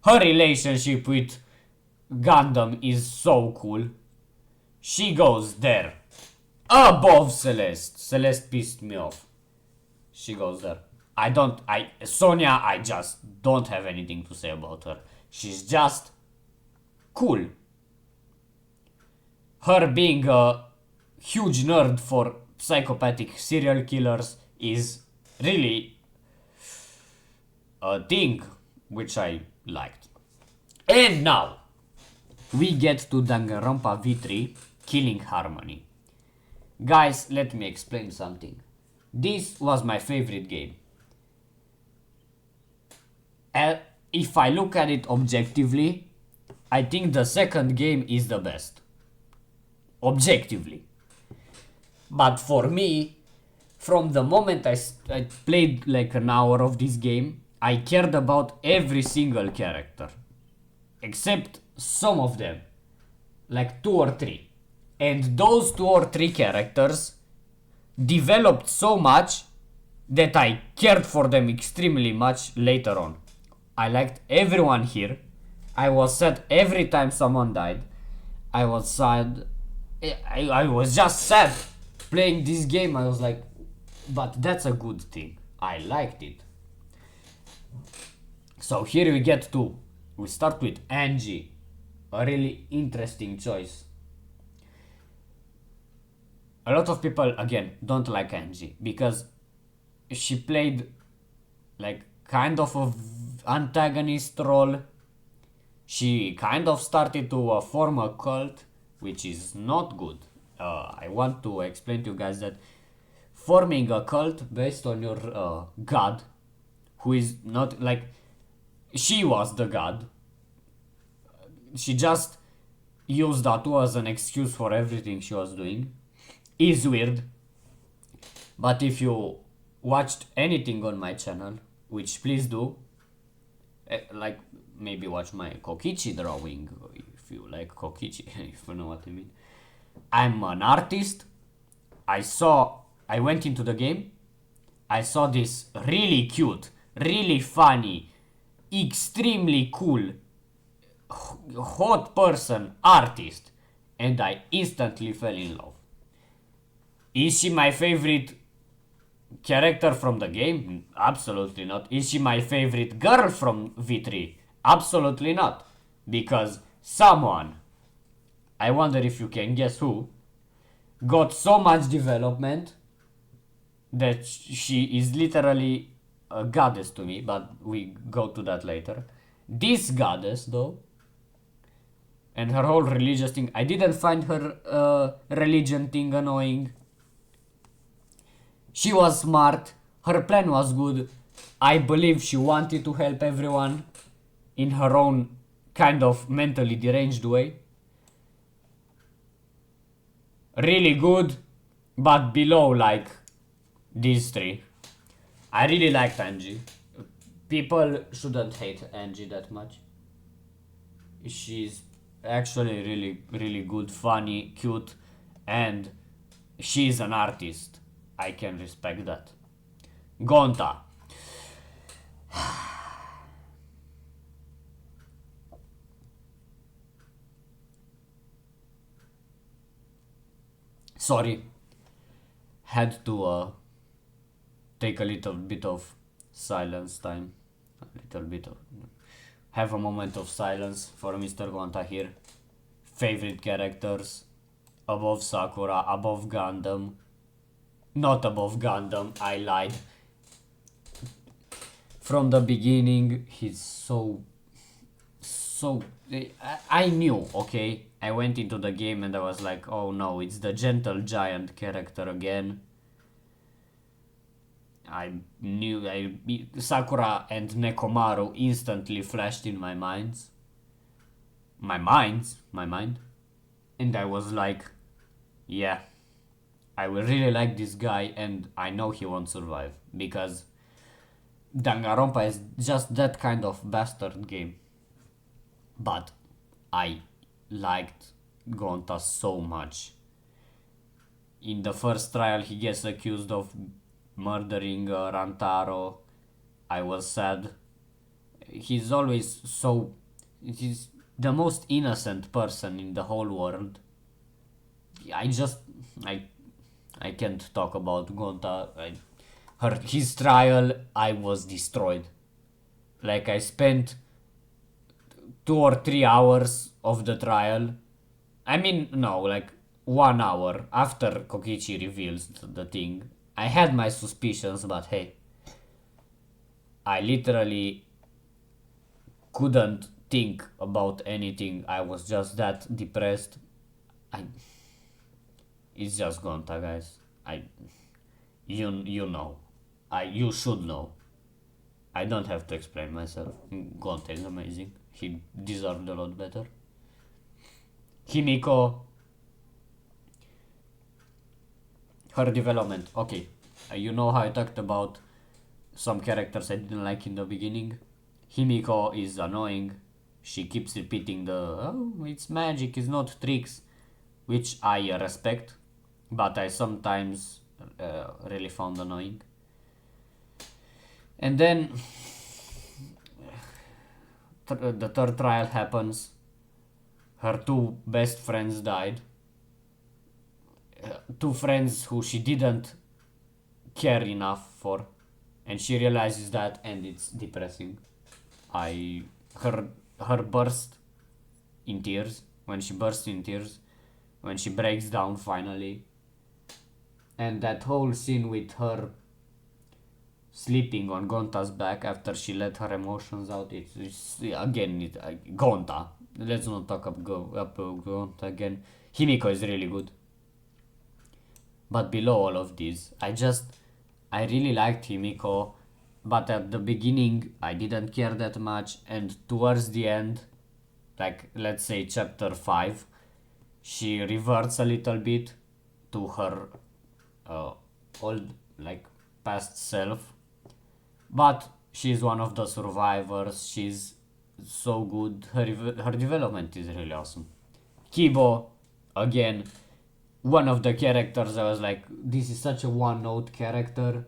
Her relationship with Gundam is so cool. She goes there. Above Celeste. Celeste pissed me off. She goes there. Sonia, I just don't have anything to say about her. She's just cool. Her being a huge nerd for psychopathic serial killers is really a thing which I liked. And now we get to Danganronpa V3, Killing Harmony. Guys, let me explain something. This was my favorite game. If I look at it objectively, I think the second game is the best. Objectively. But for me, from the moment I played like an hour of this game, I cared about every single character. Except some of them. Like 2 or 3. And those 2 or 3 characters developed so much that I cared for them extremely much later on. I liked everyone here. I was sad every time someone died. I was sad. I was just sad playing this game. I was like, but that's a good thing. I liked it. So here we start with Angie. A really interesting choice. A lot of people, again, don't like Angie because she played like kind of a antagonist role. She kind of started to form a cult, which is not good. I want to explain to you guys that forming a cult based on your god, who is not like she was the god. She just used that as an excuse for everything she was doing. Is weird. But if you watched anything on my channel, which please do, like maybe watch my Kokichi drawing, if you like Kokichi, if you know what I mean. I'm an artist. I went into the game. I saw this really cute, really funny, extremely cool, hot person, artist, and I instantly fell in love. Is she my favorite character from the game? Absolutely not. Is she my favorite girl from V3? Absolutely not. Because someone, I wonder if you can guess who, got so much development that she is literally a goddess to me, but we go to that later. This goddess, though, and her whole religious thing, I didn't find her religion thing annoying. She was smart, her plan was good. I believe she wanted to help everyone in her own kind of mentally deranged way. Really good, but below like these three. I really liked Angie. People shouldn't hate Angie that much. She's actually really good, funny, cute, and she's an artist. I can respect that. Gonta. Sorry. Had to take a little bit of silence time. A little bit of... Have a moment of silence for Mr. Gonta here. Favorite characters. Above Sakura, above Gundam. Not above Gundam, I lied. From the beginning, he's so... I knew, okay? I went into the game and I was like, oh no, it's the gentle giant character again. I knew Sakura and Nekomaru instantly flashed in my mind. And I was like, yeah, I will really like this guy and I know he won't survive. Because Danganronpa is just that kind of bastard game. But I liked Gonta so much. In the first trial he gets accused of murdering Rantaro. I was sad. He's always so... He's the most innocent person in the whole world. I can't talk about Gonta. His trial, I was destroyed. Like I spent 2 or 3 hours of the trial. I mean, no, like 1 hour after Kokichi reveals the thing. I had my suspicions, but hey, I literally couldn't think about anything. I was just that depressed. It's just Gonta, guys. You know. You should know. I don't have to explain myself. Gonta is amazing. He deserved a lot better. Himiko. Her development. Okay. You know how I talked about some characters I didn't like in the beginning? Himiko is annoying. She keeps repeating oh, it's magic, it's not tricks. Which I respect. But I sometimes really found annoying. And then the third trial happens. Her 2 best friends died. 2 friends who she didn't care enough for. And she realizes that and it's depressing. Her burst in tears. When she bursts in tears. When she breaks down finally. And that whole scene with her sleeping on Gonta's back after she let her emotions out. It's again, Gonta. Let's not talk about Gonta again. Himiko is really good. But below all of this, I really liked Himiko but at the beginning I didn't care that much, and towards the end, like let's say chapter 5, she reverts a little bit to her uh, old, like, past self, but she's one of the survivors. She's so good. Her development is really awesome. Kibo, again, one of the characters I was like, this is such a one note character.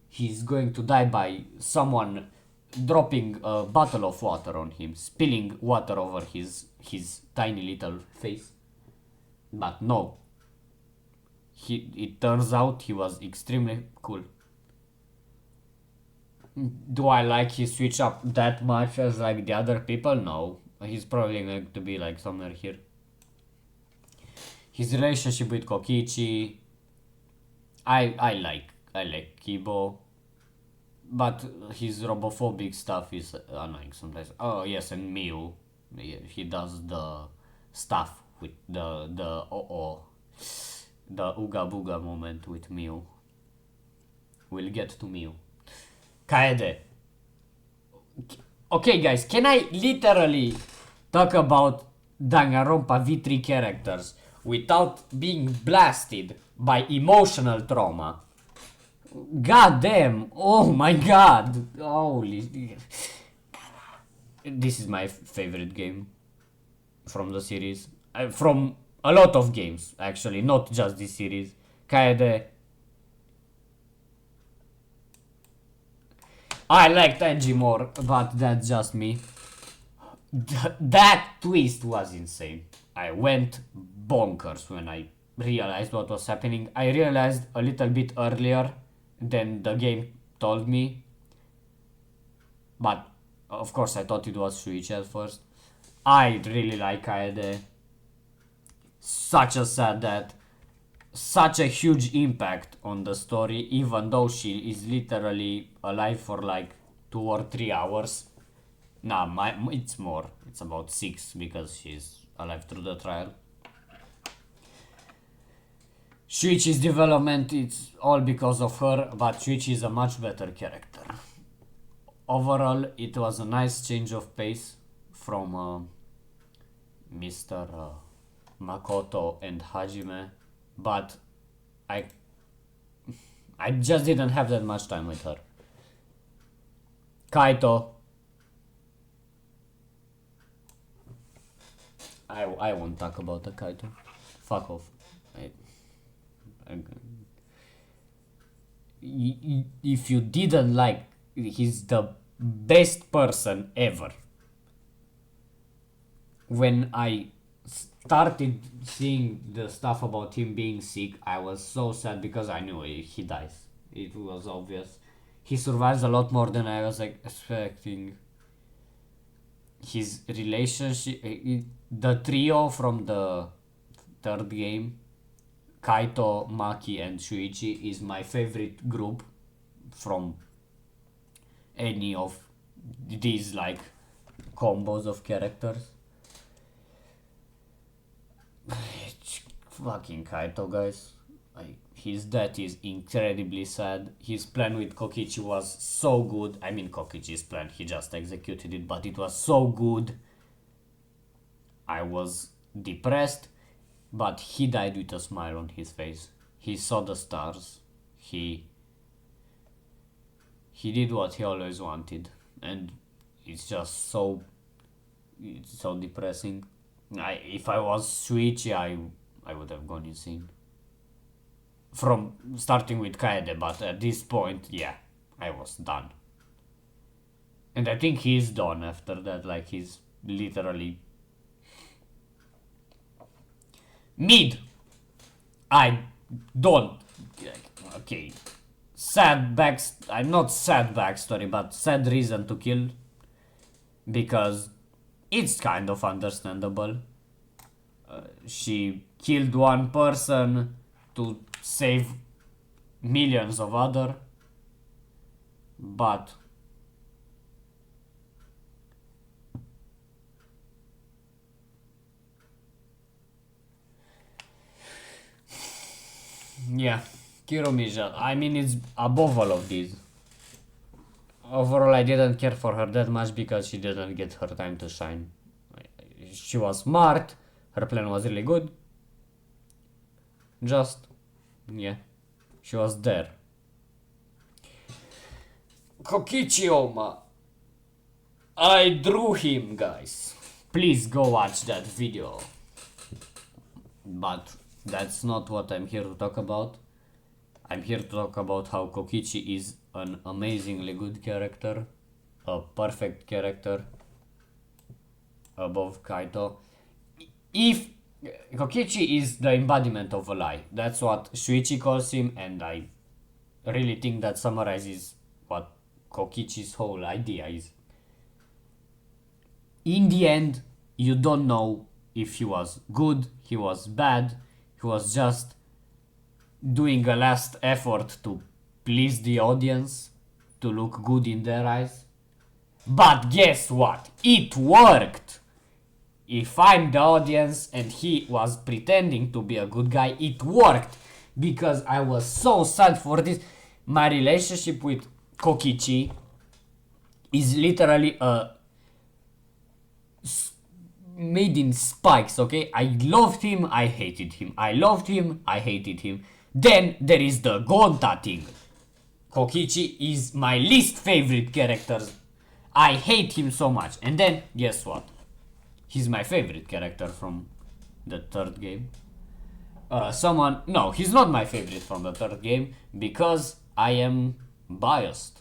He's going to die by someone dropping a bottle of water on him, spilling water over his tiny little face. But no, it turns out he was extremely cool. Do I like his switch up that much as like the other people? No. He's probably going to be like somewhere here. His relationship with Kokichi, I like Kibo, but his robophobic stuff is annoying sometimes. Oh yes, and Miu, he does the stuff with the Uga Booga moment with Miu. We'll get to Miu. Kaede. Okay, guys, can I literally talk about Danganronpa V3 characters without being blasted by emotional trauma? God damn! Oh my god! Holy. This is my favorite game from the series. From a lot of games, actually, not just this series. Kaede. I like Tenji more, but that's just me. That twist was insane. I went bonkers when I realized what was happening. I realized a little bit earlier than the game told me. But, of course, I thought it was Shuichi at first. I really like Kaede. Such a sad death. Such a huge impact on the story, even though she is literally alive for like 2 or 3 hours. Nah, it's more. It's about 6 because she's alive through the trial. Shuichi's development, it's all because of her, but Shuichi is a much better character. Overall, it was a nice change of pace from Mr. Makoto and Hajime, but I just didn't have that much time with her. Kaito, I won't talk about the Kaito. Fuck off. If you didn't like, he's the best person ever. When I started seeing the stuff about him being sick, I was so sad because I knew he dies. It was obvious. He survives a lot more than I was expecting. His relationship, the trio from the third game, Kaito, Maki, and Shuichi, is my favorite group from any of these like combos of characters. Fucking Kaito, guys. His death is incredibly sad. His plan with Kokichi was so good. I mean, Kokichi's plan, he just executed it, but it was so good. I was depressed, but he died with a smile on his face. He saw the stars. He did what he always wanted, and it's just so depressing. If I was Shuichi, I would have gone insane. From starting with Kaede, but at this point, yeah, I was done. And I think he's done after that, like he's literally mid. I don't. Okay. I'm not sad backstory, but sad reason to kill. Because it's kind of understandable. She killed one person to save millions of other, but yeah, Kiromija, I mean, it's above all of these. overall, I didn't care for her that much because she didn't get her time to shine. She was smart, her plan was really good. Just, yeah, she was there. Kokichi Oma. I drew him, guys. Please go watch that video. But that's not what I'm here to talk about. I'm here to talk about how Kokichi is an amazingly good character, a perfect character above Kaito. If Kokichi is the embodiment of a lie, that's what Shuichi calls him, and I really think that summarizes what Kokichi's whole idea is. In the end, you don't know if he was good, he was bad, he was just doing a last effort to please the audience, to look good in their eyes. But guess what? It worked! If I'm the audience and he was pretending to be a good guy, it worked! Because I was so sad for this. My relationship with Kokichi is literally made in spikes, okay? I loved him, I hated him. I loved him, I hated him. Then there is the Gonta thing. Kokichi is my least favorite character. I hate him so much. And then, guess what? He's my favorite character from the third game. No, he's not my favorite from the third game because I am biased.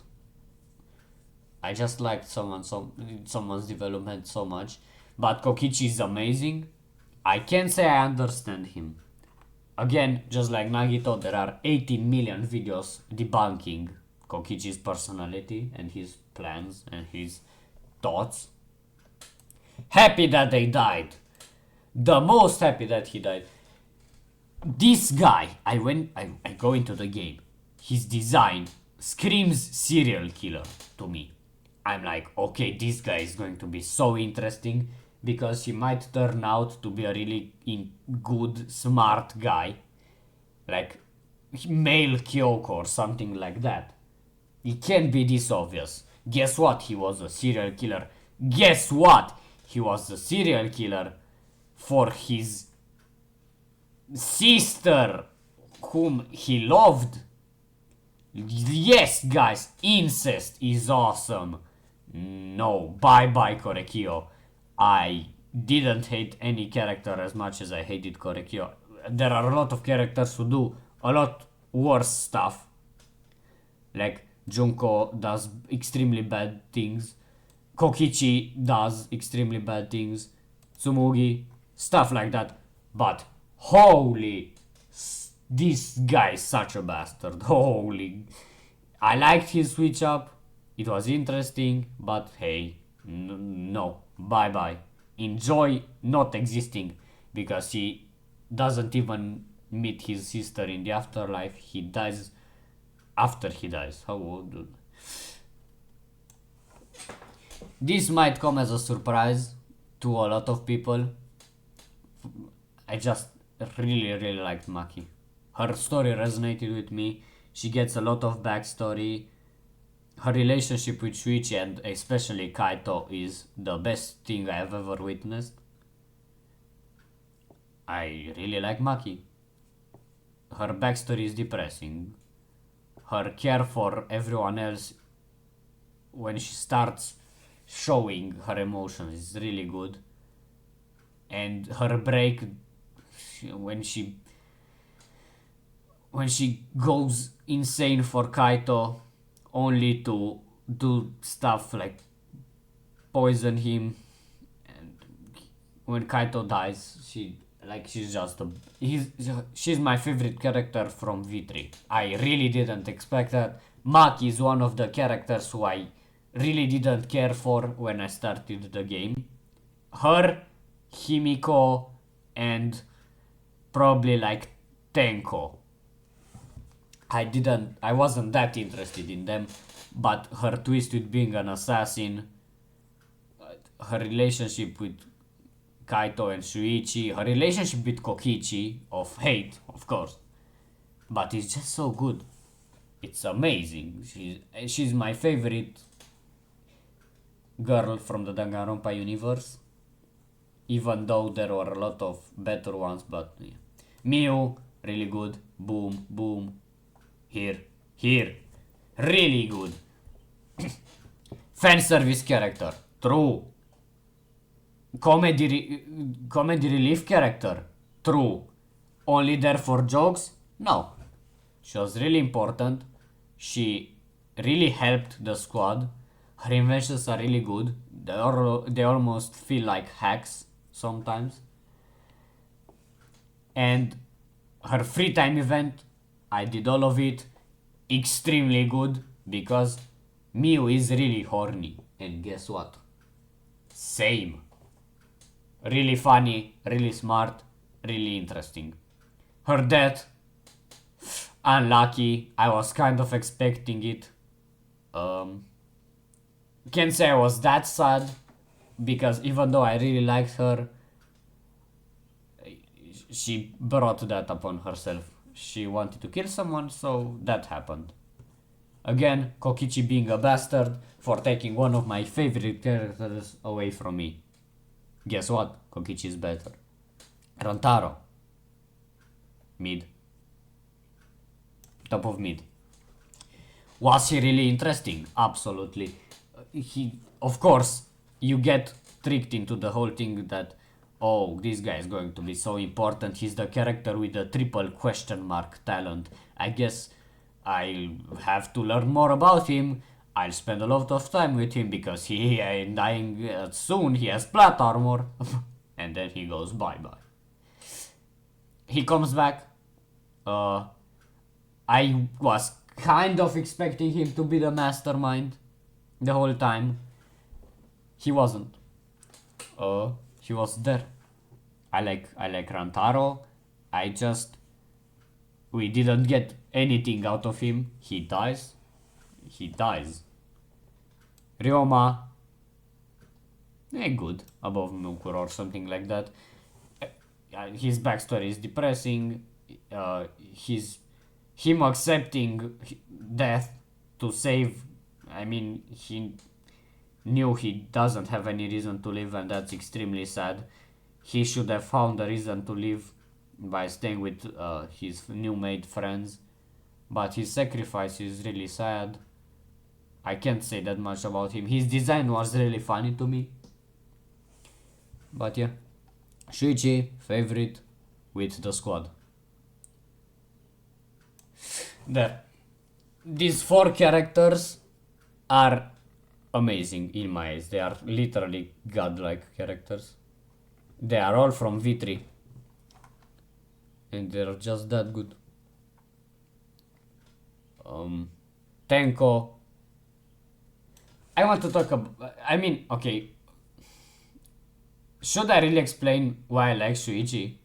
I just liked someone's development so much. But Kokichi is amazing. I can't say I understand him. Again, just like Nagito, there are 18 million videos debunking Kokichi's personality and his plans and his thoughts. Happy that they died. The most happy that he died. This guy, I go into the game. His design screams serial killer to me. I'm like, okay, this guy is going to be so interesting because he might turn out to be a really good, smart guy. Like male Kyoko or something like that. It can't be this obvious. Guess what? He was a serial killer. Guess what? He was a serial killer for his sister whom he loved. Yes, guys, incest is awesome. No, bye-bye Korekio. I didn't hate any character as much as I hated Korekio. There are a lot of characters who do a lot worse stuff. Like Junko does extremely bad things. Kokichi does extremely bad things. Tsumugi, stuff like that. But holy, this guy is such a bastard. Holy, I liked his switch up. It was interesting, but hey, no, bye bye. Enjoy not existing because he doesn't even meet his sister in the afterlife. He dies after he dies. How old? This might come as a surprise to a lot of people. I just really liked Maki. Her story resonated with me. She gets a lot of backstory. Her relationship with Shuichi and especially Kaito is the best thing I have ever witnessed. I really like Maki. Her backstory is depressing. Her care for everyone else when she starts showing her emotions is really good. And her break when she goes insane for Kaito only to do stuff like poison him, and when Kaito dies, she's my favorite character from V3. I really didn't expect that. Maki is one of the characters who I really didn't care for when I started the game. Her, Himiko, and probably like Tenko. I wasn't that interested in them, but her twist with being an assassin, her relationship with Kaito and Shuichi, her relationship with Kokichi, of hate, of course, but it's just so good. It's amazing. She's my favorite girl from the Danganronpa universe, even though there were a lot of better ones, but yeah. Miu, really good. Boom, boom. Here, here. Really good. Fan service character. True. Comedy relief character. True. Only there for jokes? No. She was really important. She really helped the squad. Her inventions are really good. They almost feel like hacks sometimes. And her free time event, I did all of it. Extremely good because Miu is really horny. And guess what? Same. Really funny, really smart, really interesting. Her death, unlucky. I was kind of expecting it. Can't say I was that sad because even though I really liked her, she brought that upon herself. She wanted to kill someone, so that happened. Again, Kokichi being a bastard for taking one of my favorite characters away from me. Guess what? Kokichi is better. Rantaro. Mid. Top of mid. Was he really interesting? Absolutely. Of course, you get tricked into the whole thing that, oh, this guy is going to be so important. He's the character with the triple question mark talent. I guess I'll have to learn more about him. I'll spend a lot of time with him because he ain't dying soon. He has plot armor. And then he goes bye-bye. He comes back. I was kind of expecting him to be the mastermind the whole time. He wasn't. He was there. I like Rantaro. We didn't get anything out of him. He dies. Ryoma, good, above Mukuro or something like that. His backstory is depressing. Him accepting death to save. I mean, he knew he doesn't have any reason to live, and that's extremely sad. He should have found a reason to live by staying with his new made friends, but his sacrifice is really sad. I can't say that much about him. His design was really funny to me. But yeah, Shuichi, favorite with the squad. There. These 4 characters are amazing in my eyes. They are literally godlike characters. They are all from V3. And they're just that good. Tenko. I want to talk about... I mean, okay. Should I really explain why I like Shuichi?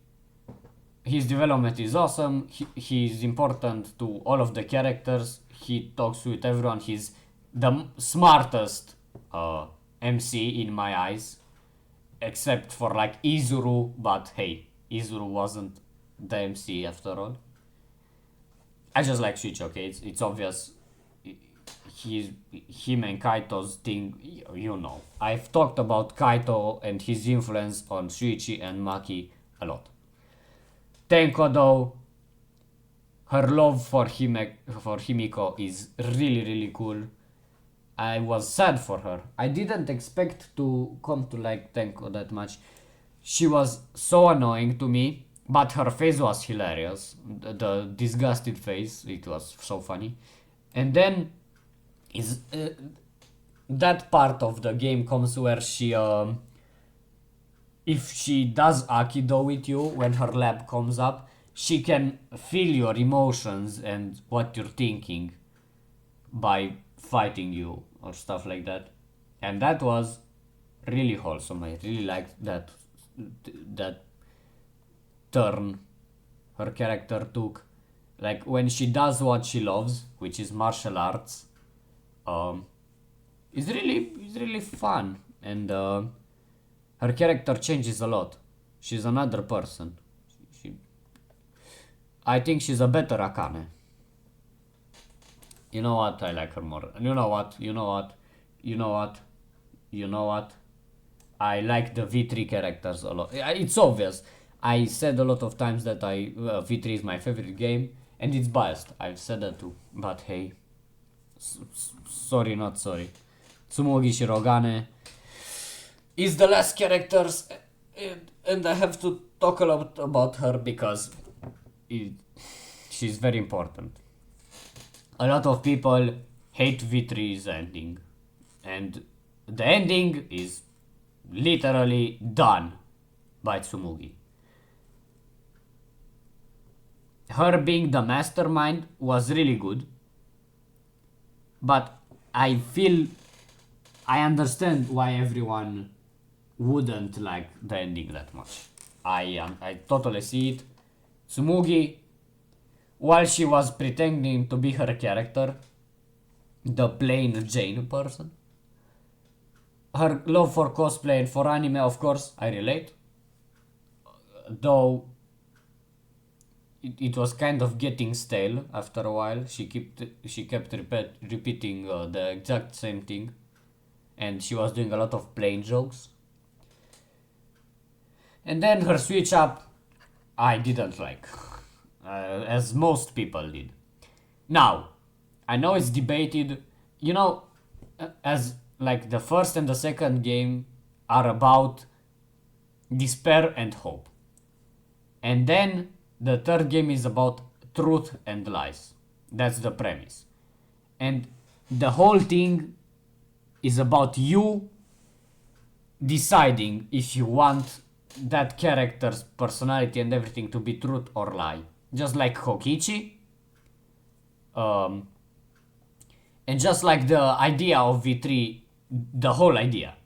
His development is awesome. He's important to all of the characters. He talks with everyone. He's the smartest MC in my eyes. Except for like Izuru. But hey, Izuru wasn't the MC after all. I just like Shuichi, okay? It's obvious. Him and Kaito's thing, you know. I've talked about Kaito and his influence on Shuichi and Maki a lot. Tenko though, her love for Himiko is really really cool. I was sad for her. I didn't expect to come to like Tenko that much. She was so annoying to me, but her face was hilarious. The disgusted face, it was so funny. And then is that part of the game comes where she if she does Aikido with you when her lab comes up, she can feel your emotions and what you're thinking by fighting you or stuff like that. And that was really wholesome. I really liked that turn her character took. Like when she does what she loves, which is martial arts, it's really fun, and her character changes a lot. She's another person. I think she's a better Akane. You know what? I like her more. You know what? you know what? I like the V3 characters a lot. It's obvious. I said a lot of times that V3 is my favorite game, and it's biased. I've said that too. But hey, sorry, not sorry. Tsumugi Shirogane is the last characters, and I have to talk a lot about her because she's very important. A lot of people hate V3's ending, and the ending is literally done by Tsumugi. Her being the mastermind was really good, but I understand why everyone wouldn't like the ending that much. I totally see it. Tsumugi, while she was pretending to be her character, the plain Jane person, her love for cosplay and for anime, of course, I relate. Though it was kind of getting stale after a while. She kept repeating the exact same thing, and she was doing a lot of plain jokes. And then her switch up, I didn't like, as most people did. Now, I know it's debated, you know, as like the first and the second game are about despair and hope. And then the third game is about truth and lies. That's the premise. And the whole thing is about you deciding if you want that character's personality and everything to be truth or lie. Just like Hokichi. And just like the idea of V3, the whole idea.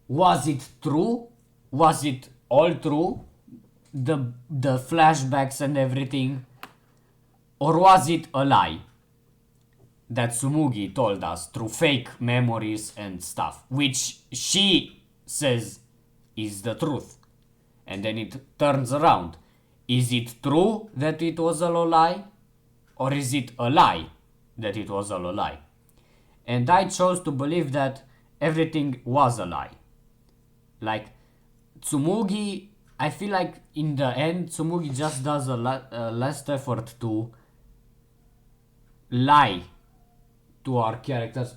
Was it true? Was it all true? The flashbacks and everything? Or was it a lie that Tsumugi told us through fake memories and stuff, which she says is the truth? And then it turns around. Is it true that it was a lie? Or is it a lie that it was a lie? And I chose to believe that everything was a lie. Like, Tsumugi, I feel like in the end, Tsumugi just does a last effort to lie to our characters.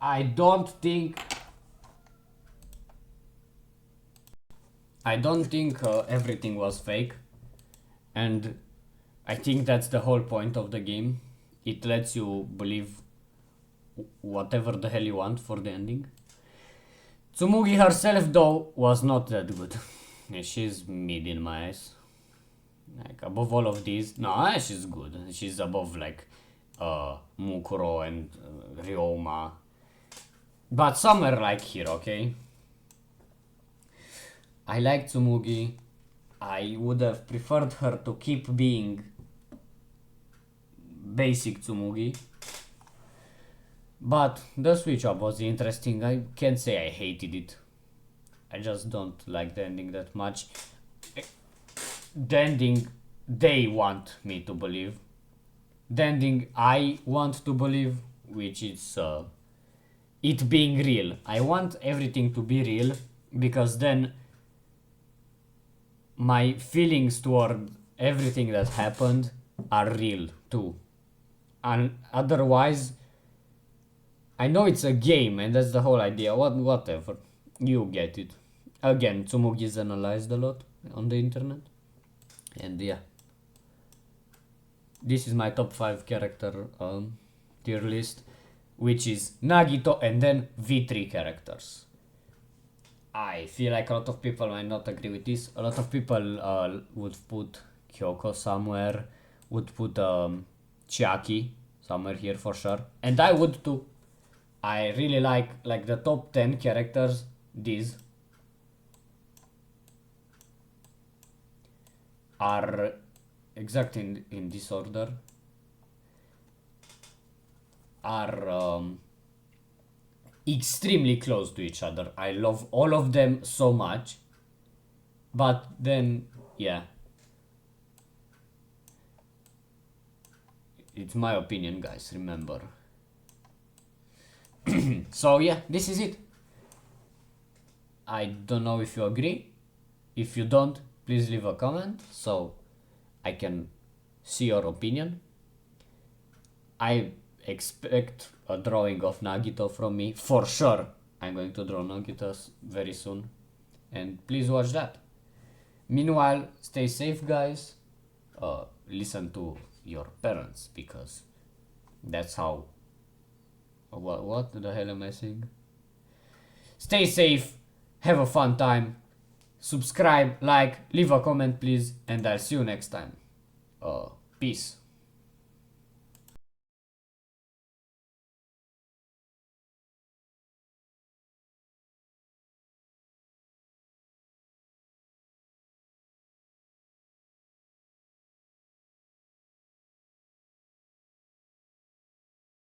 I don't think everything was fake, and I think that's the whole point of the game. It lets you believe whatever the hell you want for the ending. Tsumugi herself, though, was not that good. She's mid in my eyes. Like, above all of these, no, she's good. She's above, like, Mukuro and Ryoma. But some are like here, okay? I like Tsumugi. I would have preferred her to keep being basic Tsumugi. But the switch up was interesting. I can't say I hated it. I just don't like the ending that much. The ending they want me to believe. The ending I want to believe, which is it being real. I want everything to be real, because then my feelings toward everything that happened are real too. And otherwise, I know it's a game and that's the whole idea. Whatever. You get it. Again, Tsumugi is analyzed a lot on the internet. And yeah. This is my top 5 character tier list, which is Nagito and then V3 characters. I feel like a lot of people might not agree with this. A lot of people would put Kyoko somewhere, would put Chiaki somewhere here for sure. And I would too. I really like the top 10 characters, these are exactly in this order, are extremely close to each other. I love all of them so much, but then, yeah, it's my opinion, guys, remember. So yeah, this is it. I don't know if you agree. If you don't, please leave a comment so I can see your opinion. I expect a drawing of Nagito from me. For sure, I'm going to draw Nagito very soon. And please watch that. Meanwhile, stay safe, guys. Listen to your parents because that's how. What the hell am I saying? Stay safe. Have a fun time. Subscribe, like, leave a comment, please, and I'll see you next time. Peace.